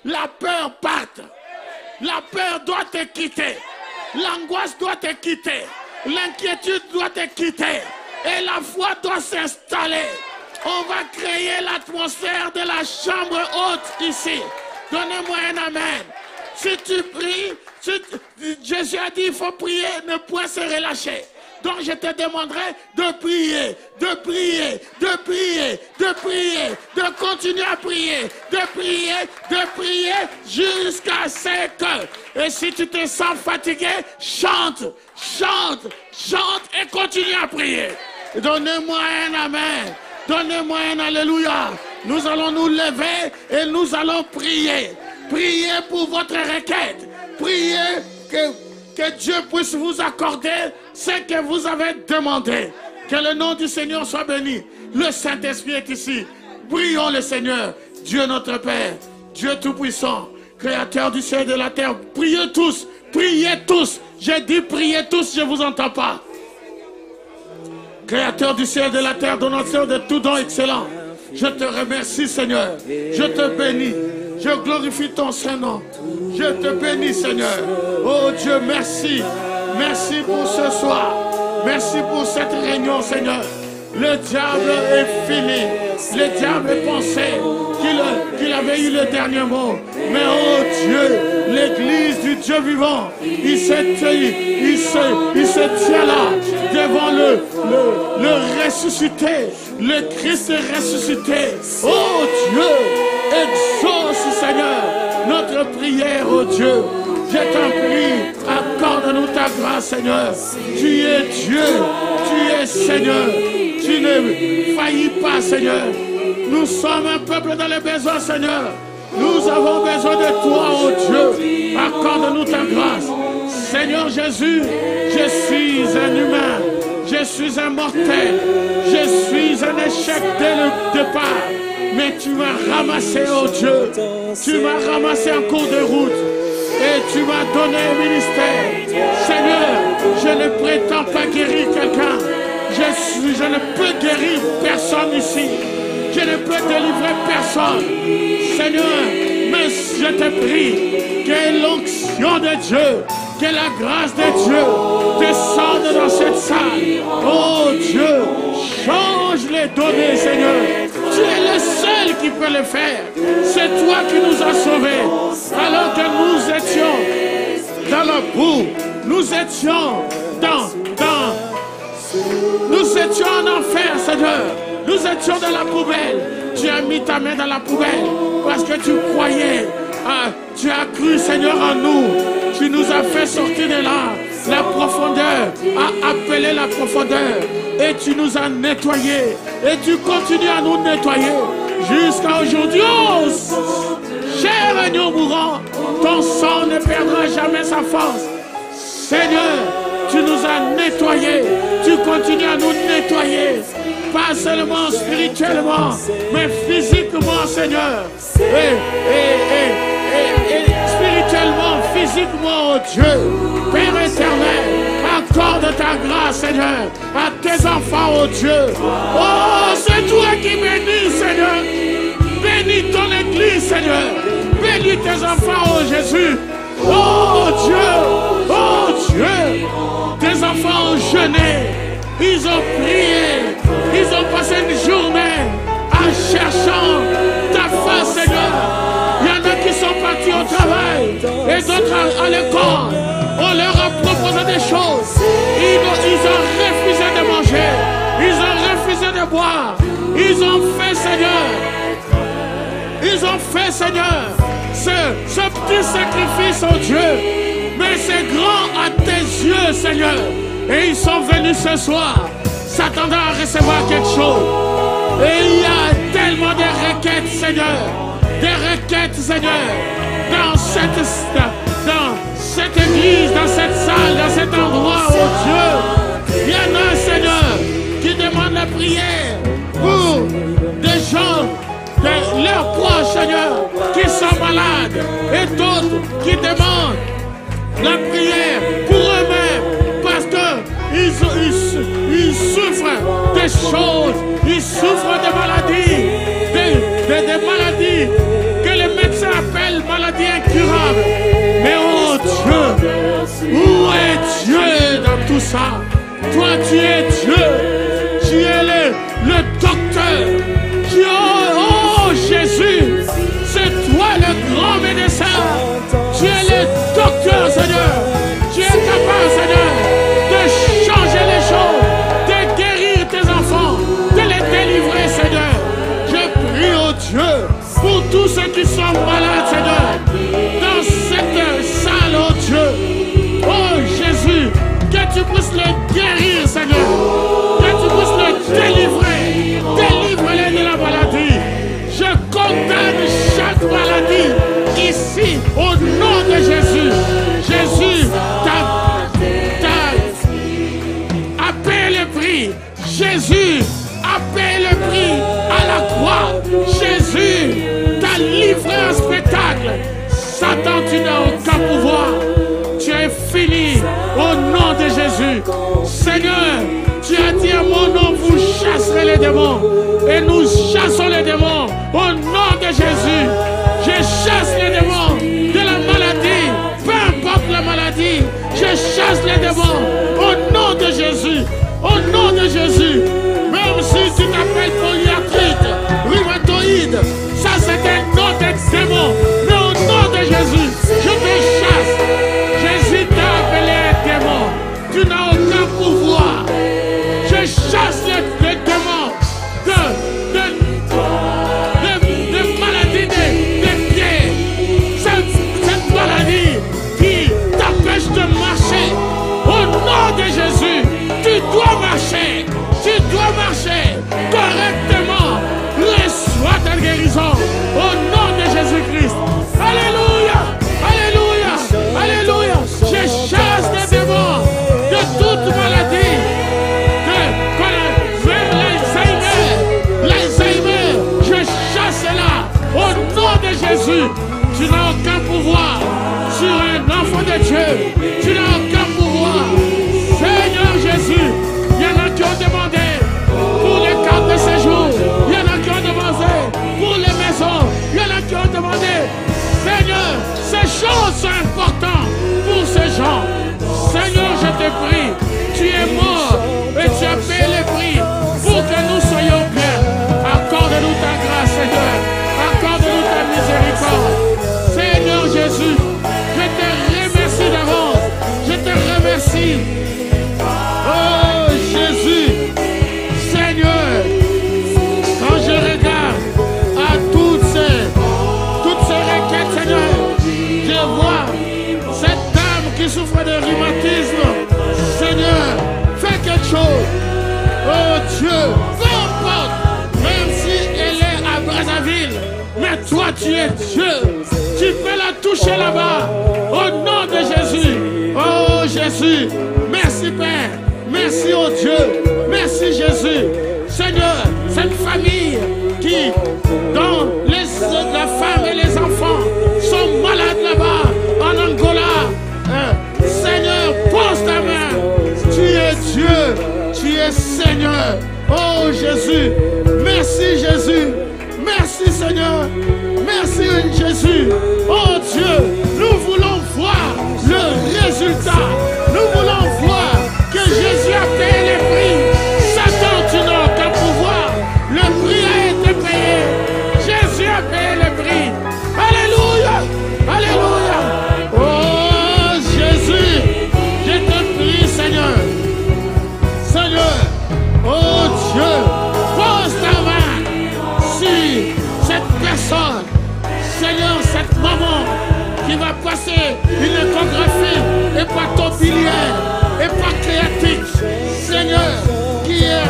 la peur parte. La peur doit te quitter. L'angoisse doit te quitter. L'inquiétude doit te quitter. Et la foi doit s'installer. On va créer l'atmosphère de la chambre haute ici. Donnez-moi un amen. Si tu pries, Jésus a dit il faut prier, ne point se relâcher. Donc je te demanderai de prier, de prier, de prier, de prier, de continuer à prier, de prier jusqu'à ce que. Et si tu te sens fatigué, chante, chante, chante et continue à prier. Donnez-moi un amen. Donnez-moi un alléluia. Nous allons nous lever et nous allons prier. Priez pour votre requête. Priez que Dieu puisse vous accorder ce que vous avez demandé. Que le nom du Seigneur soit béni. Le Saint-Esprit est ici. Prions le Seigneur. Dieu notre Père, Dieu Tout-Puissant, Créateur du ciel et de la terre. Priez tous. Priez tous. J'ai dit priez tous, je ne vous entends pas. Créateur du ciel et de la terre, donateur de tout don excellent. Je te remercie, Seigneur. Je te bénis. Je glorifie ton Saint-Nom. Je te bénis, Seigneur. Oh Dieu, merci. Merci pour ce soir. Merci pour cette réunion, Seigneur. Le diable est fini. Le diable pensait qu'il avait eu le dernier mot. Mais oh Dieu, l'église du Dieu vivant, il se tient là devant le ressuscité, le Christ ressuscité. Oh Dieu, exauce, Seigneur, notre prière, oh Dieu. Je t'en prie, accorde-nous ta grâce, Seigneur. Tu es Dieu, tu es Seigneur. Tu ne faillis pas, Seigneur. Nous sommes un peuple dans les besoins, Seigneur. Nous avons besoin de toi, oh Dieu. Accorde-nous ta grâce. Seigneur Jésus, je suis un humain. Je suis un mortel. Je suis un échec dès le départ. Mais tu m'as ramassé, oh Dieu. Tu m'as ramassé en cours de route. Et tu m'as donné un ministère. Seigneur, je ne prétends pas guérir quelqu'un. Je ne peux guérir personne ici. Je ne peux délivrer personne. Seigneur, mais je te prie que l'onction de Dieu, que la grâce de Dieu descende dans cette salle. Oh Dieu, change les données, Seigneur. Tu es le seul qui peut le faire. C'est toi qui nous as sauvés. Alors que nous étions dans la boue, nous étions nous étions en enfer, Seigneur. Nous étions dans la poubelle. Tu as mis ta main dans la poubelle parce que tu croyais. Tu as cru, Seigneur, en nous. Tu nous as fait sortir de là. La profondeur a appelé la profondeur. Et tu nous as nettoyés. Et tu continues à nous nettoyer jusqu'à aujourd'hui. Oh, cher agneau mourant, ton sang ne perdra jamais sa force. Seigneur, Tu nous as nettoyés. Tu continues à nous nettoyer. Pas seulement spirituellement, mais physiquement, Seigneur. Et spirituellement, physiquement, oh Dieu. Père éternel, accorde ta grâce, Seigneur, à tes enfants, oh Dieu. Oh, c'est toi qui bénis, Seigneur. Bénis ton Église, Seigneur. Bénis tes enfants, oh Jésus. Oh Dieu, tes enfants ont jeûné, ils ont prié, ils ont passé une journée en cherchant ta face, Seigneur. Il y en a qui sont partis au travail et d'autres à l'école. On leur a proposé des choses. Ils ont refusé de manger, ils ont refusé de boire. Ils ont fait, Seigneur, ce petit sacrifice, oh Dieu. Mais c'est grand à tes yeux, Seigneur. Et ils sont venus ce soir, s'attendant à recevoir quelque chose. Et il y a tellement de requêtes, Seigneur. Des requêtes, Seigneur. Dans cette église, dans cette salle, dans cet endroit, oh Dieu. Il y en a, Seigneur, qui demandent la prière pour des gens, leurs proches, Seigneur, qui sont malades. Et d'autres qui demandent la prière pour eux-mêmes parce qu'ils souffrent des choses, ils souffrent de maladies, des maladies que les médecins appellent maladies incurables. Mais oh Dieu, où est Dieu dans tout ça? Toi tu es Dieu, tu es le docteur, oh Jésus, c'est toi le grand médecin. Tu es le docteur, Seigneur. Tu es capable, Seigneur, de changer les choses, de guérir tes enfants, de les délivrer, Seigneur. Je prie, oh Dieu, pour tous ceux qui sont malades, Seigneur, dans cette salle, oh Dieu. Oh Jésus, que tu puisses les guérir, Seigneur. Que tu puisses les délivrer. Délivre-les de la maladie. Je condamne chaque maladie ici, au nom de Jésus. Jésus a payé le prix. Jésus a payé le prix à la croix. Jésus t'a livré un spectacle. Satan, tu n'as aucun pouvoir. Tu es fini au nom de Jésus. Seigneur, tu as dit à mon nom, vous chasserez les démons. Et nous chassons les démons au nom de Jésus. Je chasse les démons de la maladie, peu importe la maladie. Je chasse les démons au nom de Jésus. Au nom de Jésus. Même si tu t'appelles polyarthrite, rhumatoïde, ça c'est un autre démon. Mais au nom de Jésus, je te chasse. Jésus t'a appelé un démon. Tu n'as aucun pouvoir. Je chasse les démons de maladie des pieds. Cette maladie qui t'empêche de marcher. Au nom de Jésus, tu dois marcher. Tu dois marcher correctement. Reçois ta guérison. Au nom de Jésus-Christ. Alléluia. Alléluia. Alléluia. Je chasse les démons de toute maladie. L'Alzheimer, je chasse là. Au nom de Jésus, tu n'as aucun pouvoir sur un enfant de Dieu. Tu n'as aucun pouvoir. Seigneur Jésus, il y en a qui ont demandé pour les cartes de séjour. Il y en a qui ont demandé pour les maisons. Il y en a qui ont demandé. Seigneur, ces choses sont importantes pour ces gens. Seigneur, je te prie, tu es mort et tu as payé le prix pour que nous soyons bien. Accorde-nous ta grâce, Seigneur. Accorde-nous ta miséricorde. Seigneur Jésus, je te remercie d'avance. Je te remercie. Oh Jésus, Seigneur, quand je regarde à toutes ces requêtes, Seigneur, je vois cette dame qui souffre de rhumatisme. Seigneur, fais quelque chose. Oh Dieu, peu importe, même si elle est à Brazzaville, mais toi tu es Dieu. Tu peux la toucher là-bas. Au nom de Jésus. Oh Jésus, merci Père. Merci, oh Dieu. Merci, Jésus. Seigneur, cette famille qui, dont la femme et les enfants sont malades là-bas, en Angola. Seigneur, pose ta main. Tu es Dieu. Tu es Seigneur. Oh Jésus. Merci, Jésus. Merci, Seigneur. Merci, Jésus. Oh Dieu, nous voulons voir le résultat. Nous voulons voir que Jésus a payé les prix. Satan, tu n'as aucun pouvoir. Le prix a été payé. Jésus a payé le prix. Alléluia. Alléluia. Oh Jésus, je te prie, Seigneur. Seigneur, oh Dieu, pose ta main sur cette personne. Seigneur, cette maman qui va passer une échographie hépatobiliaire, pancréatique. Seigneur, qui est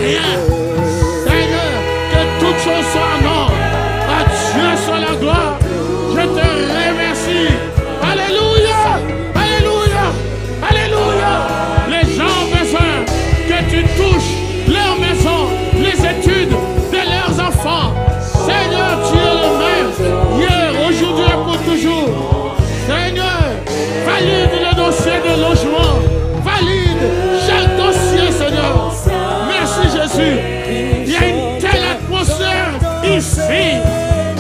rien. Seigneur, que toutes choses soient en ordre. À Dieu soit la gloire. Je te remercie. Alléluia. Alléluia. Alléluia. Les gens ont besoin que tu touches leur maison, les études de leurs enfants. Seigneur, tu es le même, hier, aujourd'hui et pour toujours. Seigneur, valide le dossier de logement. Valide chaque dossier, Seigneur. Merci, Jésus. Il y a une telle atmosphère ici.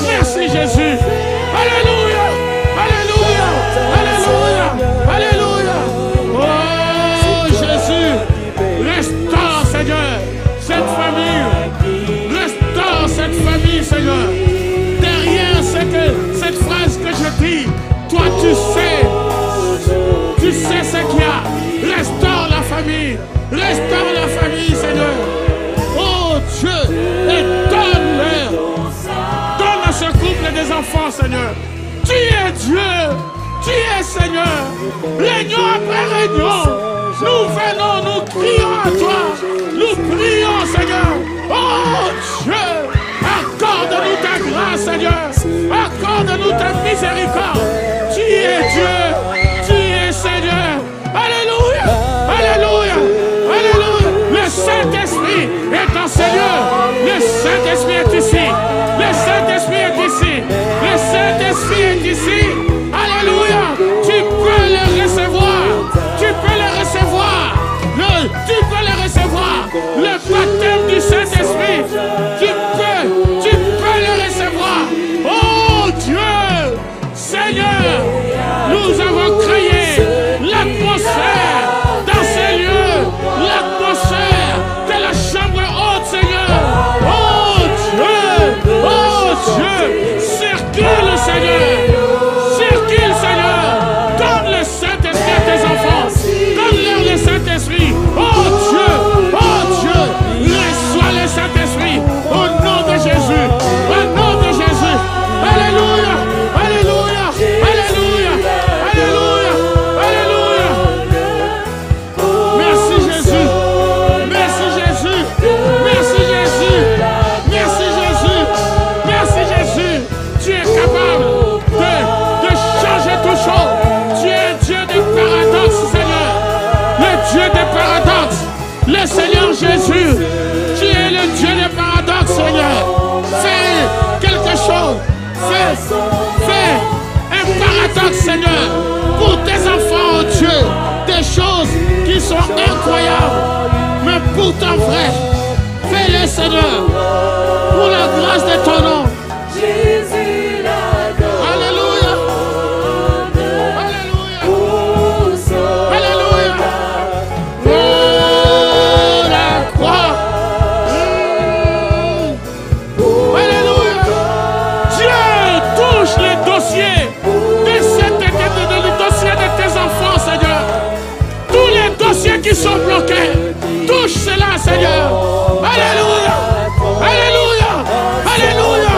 Merci, Jésus. Alléluia. Alléluia. Alléluia. Alléluia. Oh, Jésus. Restaure, Seigneur, cette famille. Restaure cette famille, Seigneur. Derrière cette phrase que je dis, toi tu sais ce qu'il y a. Restaure la famille. Restaure la famille, Seigneur. Oh Dieu, et donne-leur. Donne à ce couple des enfants, Seigneur. Tu es Dieu. Tu es Seigneur. Réunion après réunion. Nous venons, nous crions à toi. Nous prions, Seigneur. Oh Dieu, accorde-nous ta grâce, Seigneur. Accorde-nous ta miséricorde. Tu es Dieu. Tu es Seigneur. Alléluia. Alléluia. Alléluia. Le Saint-Esprit est en Seigneur. Le Saint-Esprit est ici. Le Saint-Esprit est ici. Le Saint-Esprit est ici. Alléluia. Tu peux le recevoir. Tu peux le recevoir. Tu peux le recevoir. Le baptême du Saint-Esprit. Tu peux le recevoir. Oh Dieu, Seigneur, nous avons créé l'atmosphère dans ces lieux. L'atmosphère de la chambre haute, Seigneur. Oh Dieu, circule, Seigneur. Circule, Seigneur. Donne le Saint-Esprit à tes enfants. Donne-leur le Saint-Esprit. Oh Dieu, reçois le Saint-Esprit au nom de Jésus. Au nom de Jésus. Alléluia. Alléluia. Alléluia. Alléluia. Alléluia. Merci Jésus. Merci Jésus. Merci Jésus. Merci Jésus. Merci Jésus. Tu es capable de changer tout chose. Tu es Dieu des paradoxes, Seigneur. Le Dieu des paradoxes. Le Seigneur Jésus. Tu es le Dieu des paradoxes, Seigneur. Fais quelque chose. Fais un paradoxe, Seigneur, pour tes enfants, oh Dieu. Des choses qui sont incroyables, mais pourtant vraies. Fais-le, Seigneur, pour la grâce de ton nom. Alléluia. Alléluia. Alléluia. Oh, la croix. Alléluia. Dieu touche les dossiers de tes enfants, Seigneur. Tous les dossiers qui sont bloqués, touche cela, Seigneur. Alléluia. Alléluia. Alléluia.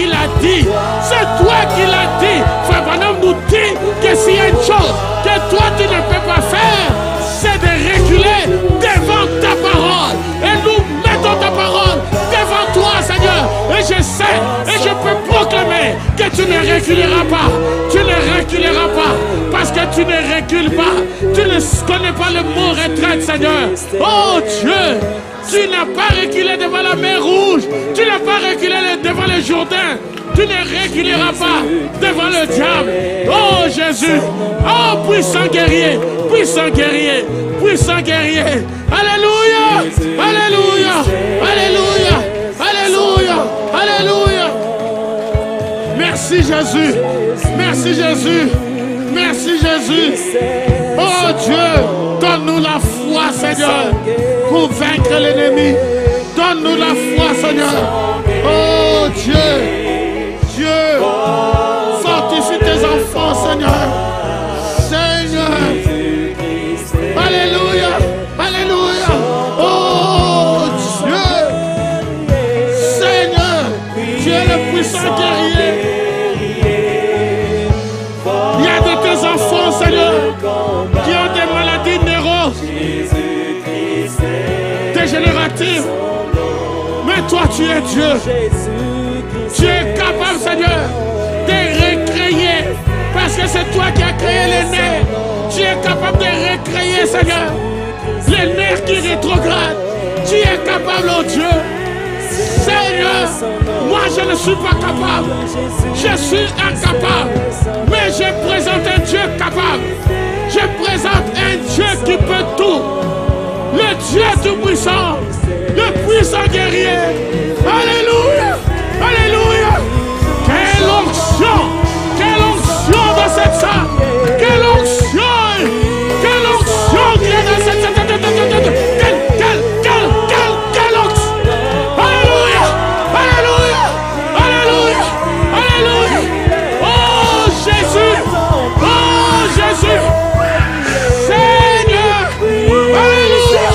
qui l'a dit. C'est toi qui l'as dit. Frère Branham nous dit que s'il y a une chose que toi tu ne peux pas faire, c'est de reculer devant ta parole. Et nous mettons ta parole devant toi, Seigneur. Et je sais, et je peux proclamer que tu ne reculeras pas. Tu ne reculeras pas. Parce que tu ne recules pas. Tu ne connais pas le mot retraite, Seigneur. Oh Dieu, tu n'as pas reculé devant la mer Rouge. Tu n'as pas reculé devant le Jourdain. Tu ne reculeras pas devant le diable. Oh Jésus. Oh puissant guerrier. Puissant guerrier. Puissant guerrier. Alléluia. Alléluia. Alléluia. Alléluia. Alléluia. Merci Jésus. Merci Jésus. Merci Jésus. Oh Dieu, donne-nous la foi, Seigneur, pour vaincre l'ennemi. Donne-nous la foi, Seigneur. Oh Dieu, Dieu, fortifie tes enfants, Seigneur. Seigneur. Alléluia. Alléluia. Oh Dieu. Seigneur, tu es le puissant guerrier. Il y a de tes enfants, Seigneur, qui ont des maladies neuroses, dégénératives. Mais toi, tu es Dieu. Tu es capable, Seigneur, de recréer. Parce que c'est toi qui as créé les nerfs. Tu es capable de recréer, Seigneur, les nerfs qui rétrogradent. Tu es capable, oh Dieu. Seigneur, moi je ne suis pas capable. Je suis incapable. Mais je présente un Dieu capable. Je présente un Dieu qui peut tout. Le Dieu tout-puissant. Le puissant guerrier. Alléluia. Alléluia. Quelle onction. Quelle onction dans cette salle. Quelle onction. Quelle onction qui est dans cette salle. Quelle onction. Alléluia. Alléluia. Alléluia. Alléluia. Oh Jésus. Oh Jésus. Seigneur. Alléluia.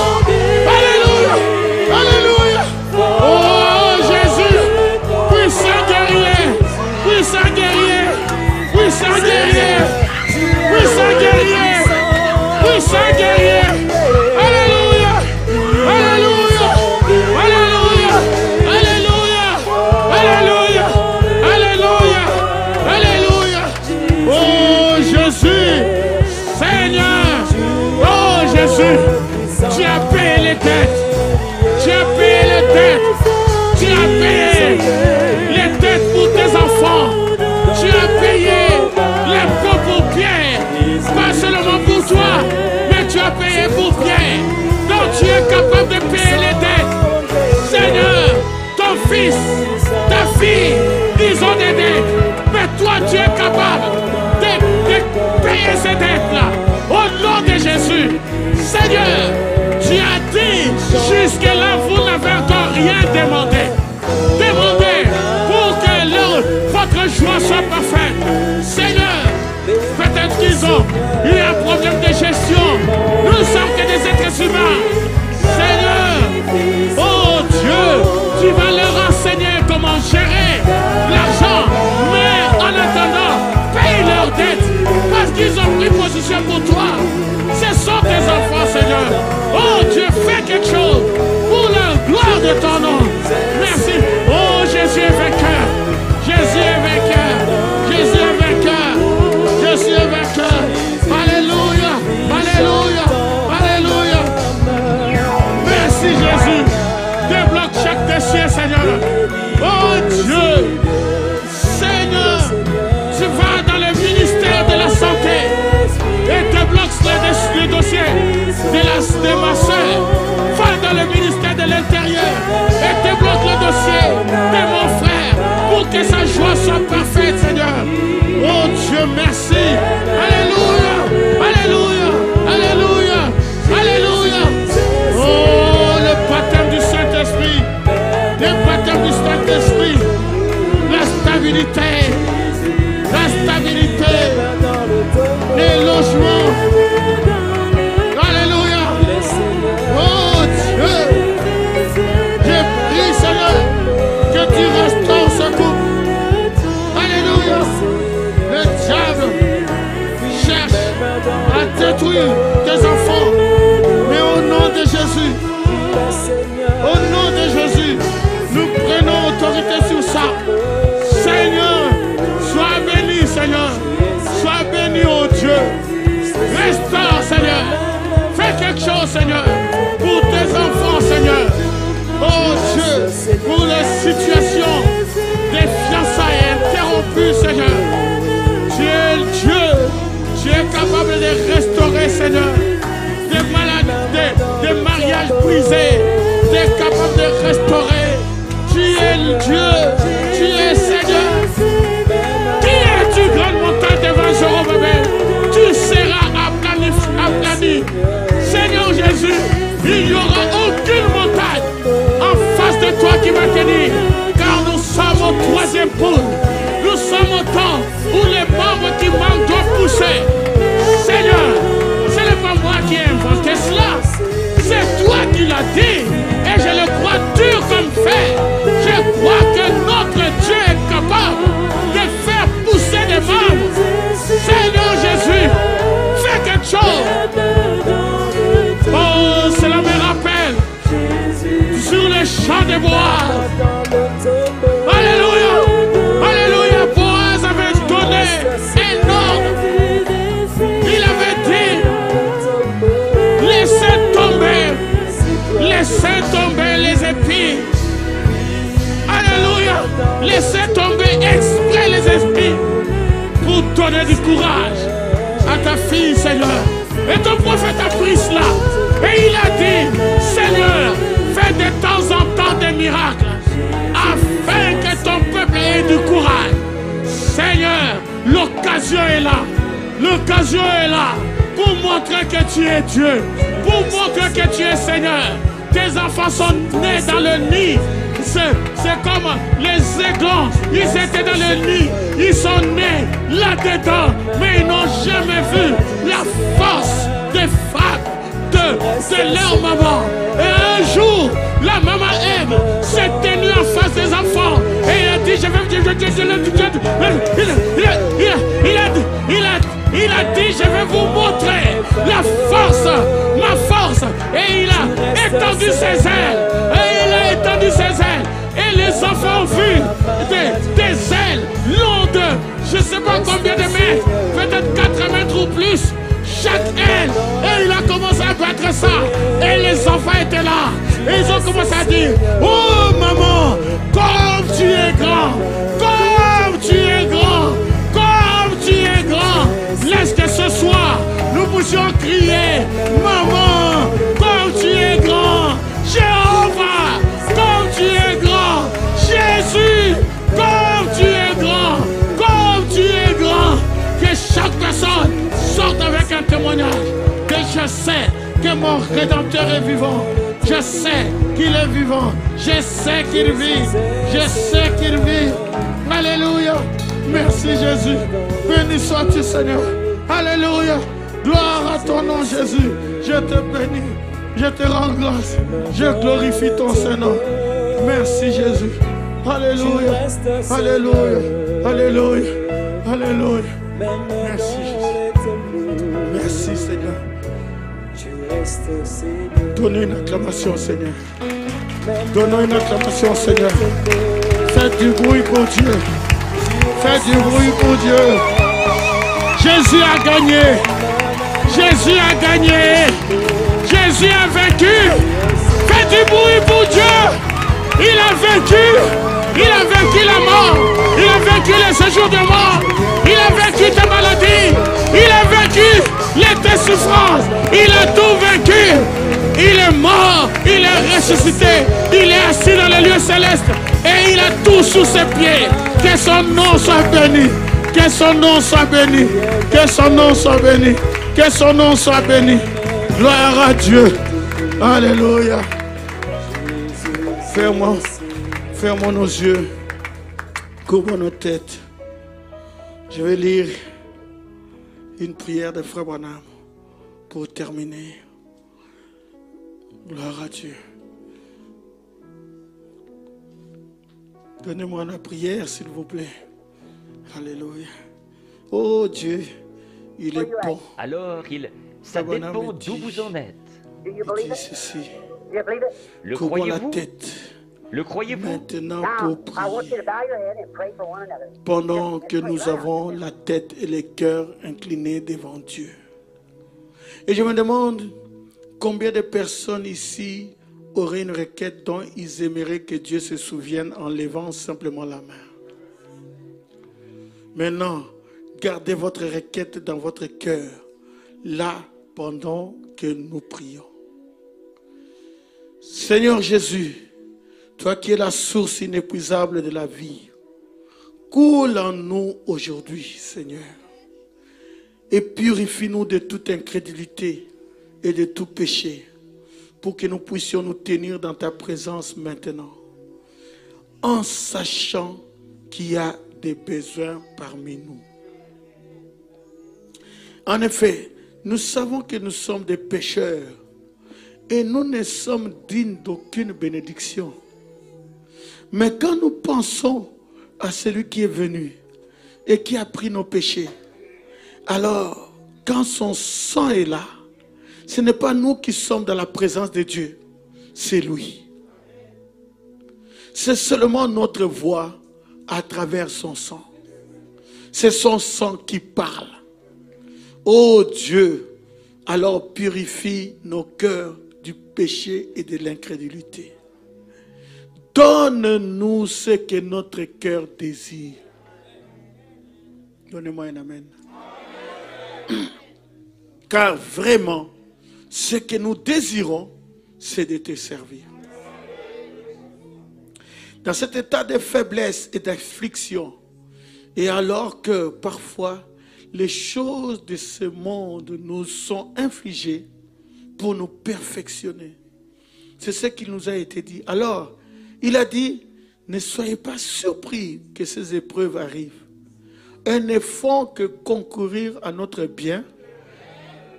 Alléluia. Alléluia. Oh Jésus. Puissant guerrier. Puissant guerrier. Puissant guerrier. Puissant guerrier. Puissant guerrier. Alléluia. Alléluia. Alléluia. Alléluia. Alléluia. Alléluia. Alléluia. Oh Jésus. Seigneur. Oh Jésus. Tu as payé les dettes. Tu as payé les dettes. Tu as payé les dettes pour tes enfants. Tu as payé l'impôt pour Pierre. Pas seulement pour toi, mais tu as payé pour Pierre. Donc tu es capable de payer les dettes. Seigneur, ton fils, ta fille, ils ont des dettes. Mais toi, tu es capable de payer ces dettes-là. Au nom de Jésus. Seigneur, tu as dit, jusque-là, vous n'avez encore rien demandé. Demandez pour que votre joie soit parfaite. Seigneur, peut-être qu'ils ont eu un problème de gestion. Nous ne sommes que des êtres humains. Seigneur, oh Dieu, tu vas leur enseigner comment gérer l'argent. Mais en attendant, paye leurs dettes. Parce qu'ils ont pris position pour toi. Ce sont tes enfants, Seigneur. Oh Dieu, fais quelque chose pour la gloire de ton nom. Merci. Oh Jésus est vainqueur. Jésus est vainqueur. Jésus est vainqueur. Jésus est vainqueur. Alléluia. Alléluia. Alléluia. Merci Jésus. Débloque chaque dossier, Seigneur. Oh Dieu. Seigneur, tu vas dans le ministère de la santé et débloque le dossier de ma soeur. Va dans le ministère de l'Intérieur et débloque le dossier de mon frère pour que sa joie soit parfaite, Seigneur. Oh Dieu, merci. Alléluia. Alléluia. Alléluia. Alléluia. Oh, le baptême du Saint-Esprit. Le baptême du Saint-Esprit. La stabilité. La stabilité. Les logements. Alléluia. Oh Dieu. Je prie, Seigneur, que tu restaures ce couple. Seigneur. Des maladies, des mariages brisés. Tu es capable de restaurer. Tu es le Dieu. Tu es Seigneur. Qui es-tu, grande montagne devant Zorobabel? Tu seras aplani. Seigneur Jésus, il n'y aura aucune montagne en face de toi qui va tenir. Car nous sommes au troisième pôle. Nous sommes au temps où les membres qui manquent doivent pousser. Seigneur, ce n'est pas moi qui ai inventé cela. C'est toi qui l'as dit. Et je le crois dur comme fer. Je crois que notre Dieu est capable de faire pousser des membres. Seigneur Jésus, fais quelque chose. Oh, cela me rappelle sur les champs de bois. Alléluia. Alléluia. Boaz avait donné un ordre. Il avait dit, laissez tomber les épis. Alléluia. Laissez tomber exprès les épis pour donner du courage à ta fille, Seigneur. Et ton prophète a pris cela. Et il a dit, Seigneur, fais de temps en temps des miracles afin que ton peuple ait du courage. Seigneur, l'occasion est là. L'occasion est là pour montrer que tu es Dieu. Pour montrer que tu es Seigneur. Tes enfants sont nés dans le nid. C'est comme les aiglons. Ils étaient dans le nid. Ils sont nés là-dedans. Mais ils n'ont jamais vu la force de frappe de leur maman. Et un jour, la maman Ève s'est tenue en face des enfants. Et il a dit, il a dit, je vais vous montrer la force, ma force. Et il a étendu ses ailes. Et il a étendu ses ailes. Et les enfants ont vu des ailes longues de, je ne sais pas combien de mètres, peut-être 4 mètres ou plus, chaque aile. Et il a commencé à battre ça. Et les enfants étaient là. Et ils ont commencé à dire, oh maman, comme tu es grand, comme tu es grand, comme tu es grand. Laisse que ce soir, nous puissions crier, maman, comme tu es grand, Jéhovah, comme tu es grand, Jésus, comme tu es grand, comme tu es grand. Que chaque personne sorte avec un témoignage que je sais que mon Rédempteur est vivant. Je sais qu'il est vivant. Je sais qu'il vit. Je sais qu'il vit. Alléluia. Merci Jésus. Béni sois-tu Seigneur. Alléluia. Gloire à ton nom Jésus. Je te bénis. Je te rends grâce. Je glorifie ton Saint-Nom. Merci Jésus. Alléluia. Alléluia. Alléluia. Alléluia. Merci Jésus. Merci Seigneur. Donnez une acclamation Seigneur. Donnons une acclamation Seigneur. Faites du bruit pour Dieu. Faites du bruit pour Dieu. Jésus a gagné. Jésus a gagné. Jésus a vaincu. Faites du bruit pour Dieu. Il a vaincu. Il a vaincu la mort. Il a vaincu les séjours de mort. Il a vaincu ta maladie. Il a vaincu tes souffrances. Il a tout vaincu. Il est mort. Il est ressuscité. Il est assis dans les lieux célestes. Et il a tout sous ses pieds. Que son nom soit béni. Que son nom soit béni. Que son nom soit béni. Que son nom soit béni. Gloire à Dieu. Alléluia. Fermons nos yeux. Couvrons nos têtes. Je vais lire une prière de Frère Branham pour terminer. Gloire à Dieu. Donnez-moi la prière, s'il vous plaît. Alléluia. Oh Dieu, il est bon. Alors, ça dépend d'où vous en êtes. Il dit ceci. Le Couvrons la croyez-vous? tête. Le croyez-vous? Maintenant pour prier. Pendant que nous avons la tête et le cœur inclinés devant Dieu. Et je me demande combien de personnes ici auraient une requête dont ils aimeraient que Dieu se souvienne en levant simplement la main. Maintenant, gardez votre requête dans votre cœur, là pendant que nous prions. Seigneur Jésus, toi qui es la source inépuisable de la vie, coule en nous aujourd'hui, Seigneur, et purifie-nous de toute incrédulité et de tout péché, pour que nous puissions nous tenir dans ta présence maintenant, en sachant qu'il y a des besoins parmi nous. En effet, nous savons que nous sommes des pécheurs et nous ne sommes dignes d'aucune bénédiction. Mais quand nous pensons à celui qui est venu et qui a pris nos péchés, alors quand son sang est là, ce n'est pas nous qui sommes dans la présence de Dieu, c'est lui. C'est seulement notre voix à travers son sang. C'est son sang qui parle. Ô Dieu, alors purifie nos cœurs du péché et de l'incrédulité. Donne-nous ce que notre cœur désire. Donnez-moi un amen. Car vraiment, ce que nous désirons, c'est de te servir. Dans cet état de faiblesse et d'affliction, et alors que parfois les choses de ce monde nous sont infligées pour nous perfectionner, c'est ce qui nous a été dit. Alors, il a dit, ne soyez pas surpris que ces épreuves arrivent. Elles ne font que concourir à notre bien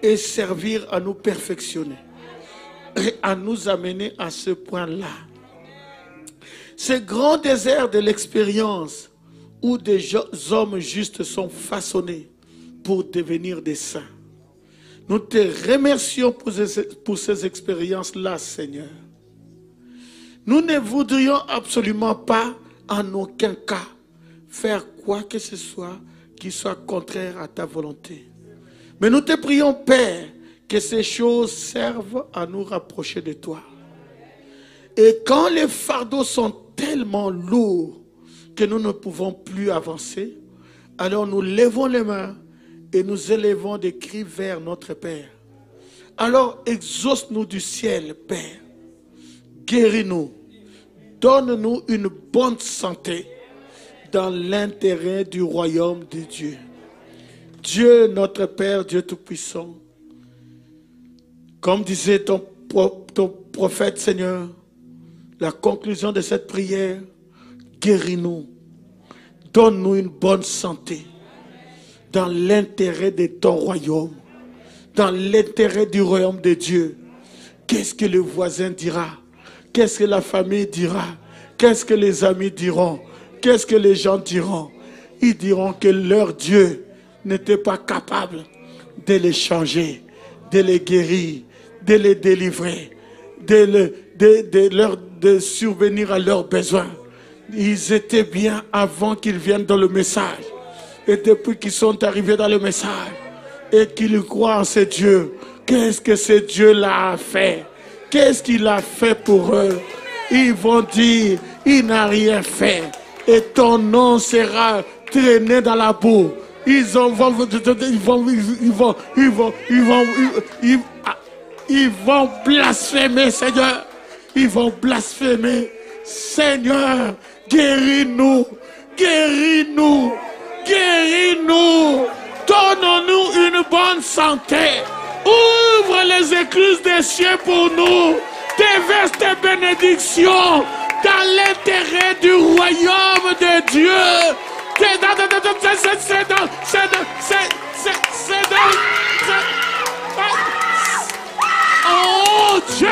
et servir à nous perfectionner et à nous amener à ce point-là. Ce grand désert de l'expérience où des hommes justes sont façonnés pour devenir des saints. Nous te remercions pour ces expériences-là, Seigneur. Nous ne voudrions absolument pas, en aucun cas, faire quoi que ce soit qui soit contraire à ta volonté. Mais nous te prions, Père, que ces choses servent à nous rapprocher de toi. Et quand les fardeaux sont tellement lourds que nous ne pouvons plus avancer, alors nous levons les mains et nous élevons des cris vers notre Père. Alors exauce-nous du ciel, Père. Guéris-nous. Donne-nous une bonne santé dans l'intérêt du royaume de Dieu. Dieu, notre Père, Dieu Tout-Puissant, comme disait ton prophète, Seigneur, la conclusion de cette prière, guéris-nous. Donne-nous une bonne santé dans l'intérêt de ton royaume, dans l'intérêt du royaume de Dieu. Qu'est-ce que le voisin dira? Qu'est-ce que la famille dira? Qu'est-ce que les amis diront? Qu'est-ce que les gens diront? Ils diront que leur Dieu n'était pas capable de les changer, de les guérir, de les délivrer, de survenir à leurs besoins. Ils étaient bien avant qu'ils viennent dans le message. Et depuis qu'ils sont arrivés dans le message et qu'ils croient en ce Dieu, qu'est-ce que ce Dieu-là a fait? Qu'est-ce qu'il a fait pour eux? Ils vont dire, il n'a rien fait. Et ton nom sera traîné dans la boue. Ils vont blasphémer, Seigneur. Ils vont blasphémer. Seigneur, guéris-nous. Guéris-nous. Guéris-nous. Donne-nous une bonne santé. Ouvre les écluses des cieux pour nous. Déverse tes bénédictions dans l'intérêt du royaume de Dieu. Oh Dieu,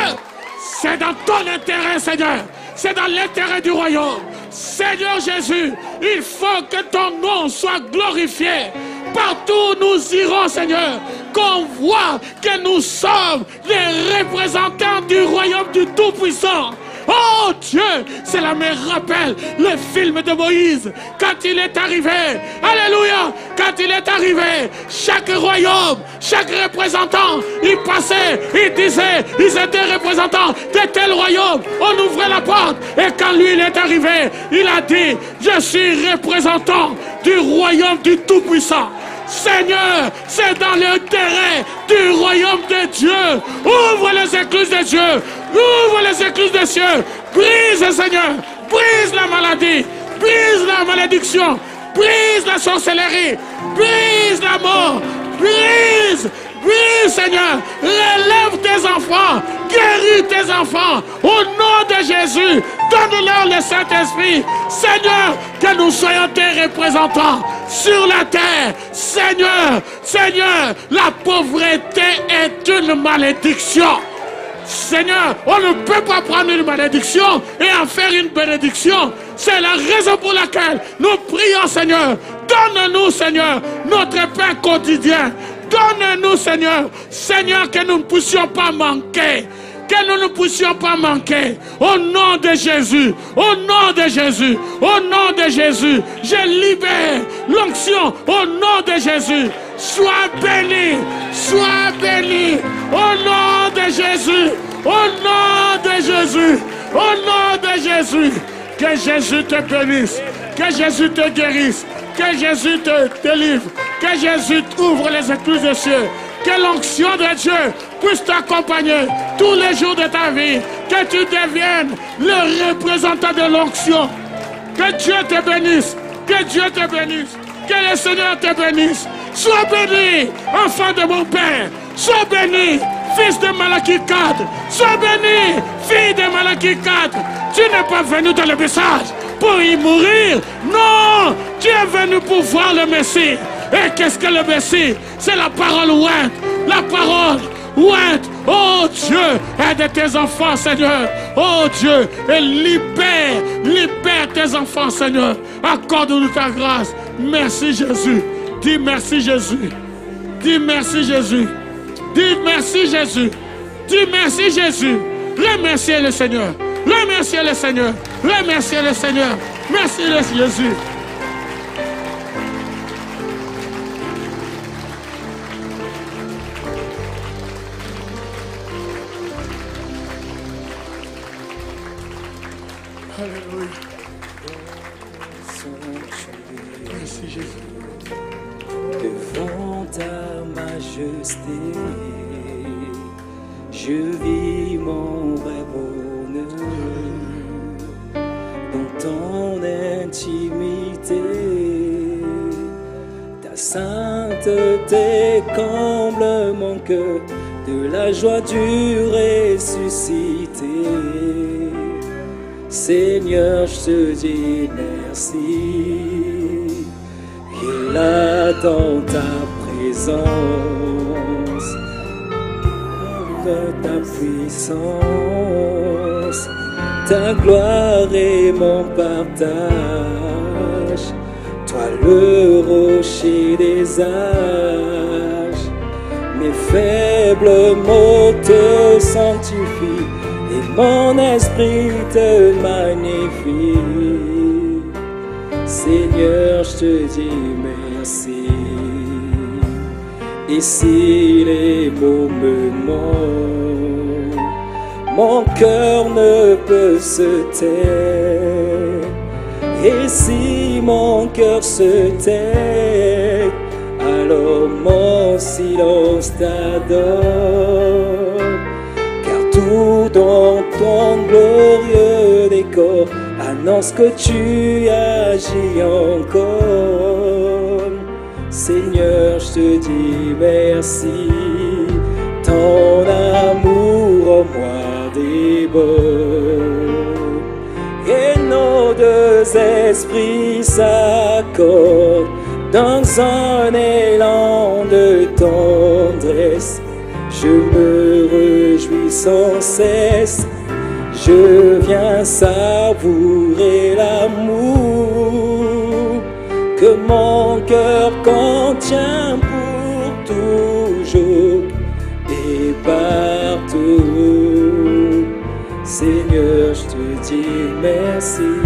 c'est dans ton intérêt, Seigneur. C'est dans l'intérêt du royaume. Seigneur Jésus, il faut que ton nom soit glorifié. Partout où nous irons, Seigneur, qu'on voit que nous sommes les représentants du royaume du Tout-Puissant. Oh Dieu, cela me rappelle le film de Moïse. Quand il est arrivé, alléluia, quand il est arrivé, chaque royaume, chaque représentant, il passait, il disait, ils étaient représentants de tel royaume. On ouvrait la porte et quand lui il est arrivé, il a dit, je suis représentant du royaume du Tout-Puissant. Seigneur, c'est dans l'intérêt du royaume de Dieu. Ouvre les écluses de Dieu. Ouvre les écluses des cieux. Brise, Seigneur. Brise la maladie. Brise la malédiction. Brise la sorcellerie. Brise la mort. Brise. Brise, Seigneur. Relève tes enfants. Guéris tes enfants. Au nom de Jésus. Donne-leur le Saint-Esprit. Seigneur, que nous soyons tes représentants sur la terre. Seigneur, Seigneur, la pauvreté est une malédiction. Seigneur, on ne peut pas prendre une malédiction et en faire une bénédiction. C'est la raison pour laquelle nous prions, Seigneur. Donne-nous, Seigneur, notre pain quotidien. Donne-nous, Seigneur, Seigneur, que nous ne puissions pas manquer. Que nous ne puissions pas manquer. Au nom de Jésus, au nom de Jésus, au nom de Jésus, je libère l'onction au nom de Jésus. Sois béni, sois béni. Au nom de Jésus, au nom de Jésus, au nom de Jésus. Que Jésus te bénisse, que Jésus te guérisse, que Jésus te délivre, que Jésus ouvre les écluses des cieux. Que l'onction de Dieu puisse t'accompagner tous les jours de ta vie. Que tu deviennes le représentant de l'onction. Que Dieu te bénisse. Que Dieu te bénisse. Que le Seigneur te bénisse. Sois béni, enfant de mon Père. Sois béni, fils de Malachie 4. Sois béni, fille de Malachie 4. Tu n'es pas venu dans le message pour y mourir. Non, tu es venu pour voir le Messie. Et qu'est-ce que le Messie? C'est la parole ointe. La parole ointe. Oh Dieu, aide tes enfants, Seigneur. Oh Dieu, et libère tes enfants, Seigneur. Accorde-nous ta grâce. Merci Jésus. Dis merci Jésus. Dis merci Jésus. Dis merci Jésus. Dis merci Jésus. Remerciez le Seigneur. Remerciez le Seigneur. Remerciez le Seigneur. Merci Jésus. Alléluia. Merci Jésus. Devant ta majesté, je vis mon vrai bonheur. Dans ton intimité, ta sainteté comble mon cœur de la joie du ressuscité. Seigneur, je te dis merci. Et là dans ta présence, de ta puissance, ta gloire est mon partage. Toi le rocher des âges, mes faibles mots te sanctifient. Et mon esprit te magnifie. Seigneur, je te dis merci. Et si les mots me manquent, mon cœur ne peut se taire. Et si mon cœur se tait, alors mon silence t'adore. Tout dans ton glorieux décor annonce que tu agis encore. Seigneur, je te dis merci. Ton amour en moi déborde. Et nos deux esprits s'accordent dans un élan de tendresse. Je me réjouis sans cesse, je viens savourer l'amour que mon cœur contient pour toujours et partout. Seigneur, je te dis merci,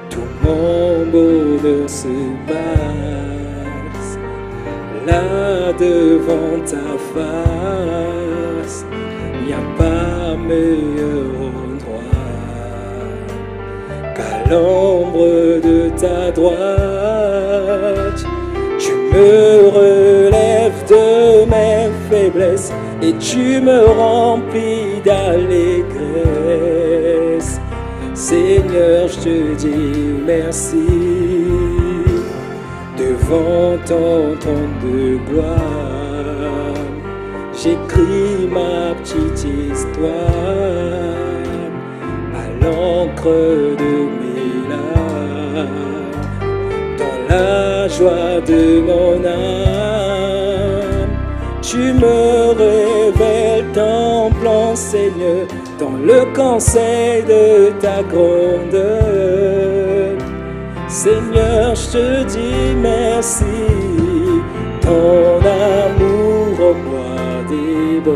tout mon bonheur se passe là devant ta face, il n'y a pas meilleur endroit qu'à l'ombre de ta droite. me relèves de mes faiblesses et tu me remplis d'allégresse. Seigneur, je te dis merci devant ton trône de gloire. J'écris ma petite histoire à l'encre de mes larmes, dans la joie de mon âme. Tu me révèles ton plan, Seigneur, dans le conseil de ta grandeur. Seigneur, je te dis merci, ton amour en moi déborde.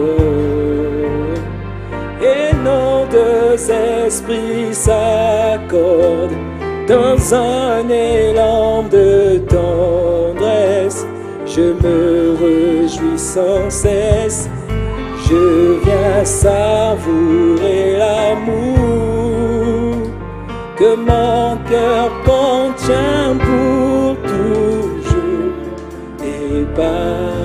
Et nos deux esprits s'accordent dans un élan de tendresse. Je me réjouis sans cesse, je viens savourer l'amour que mon cœur contient pour toujours et par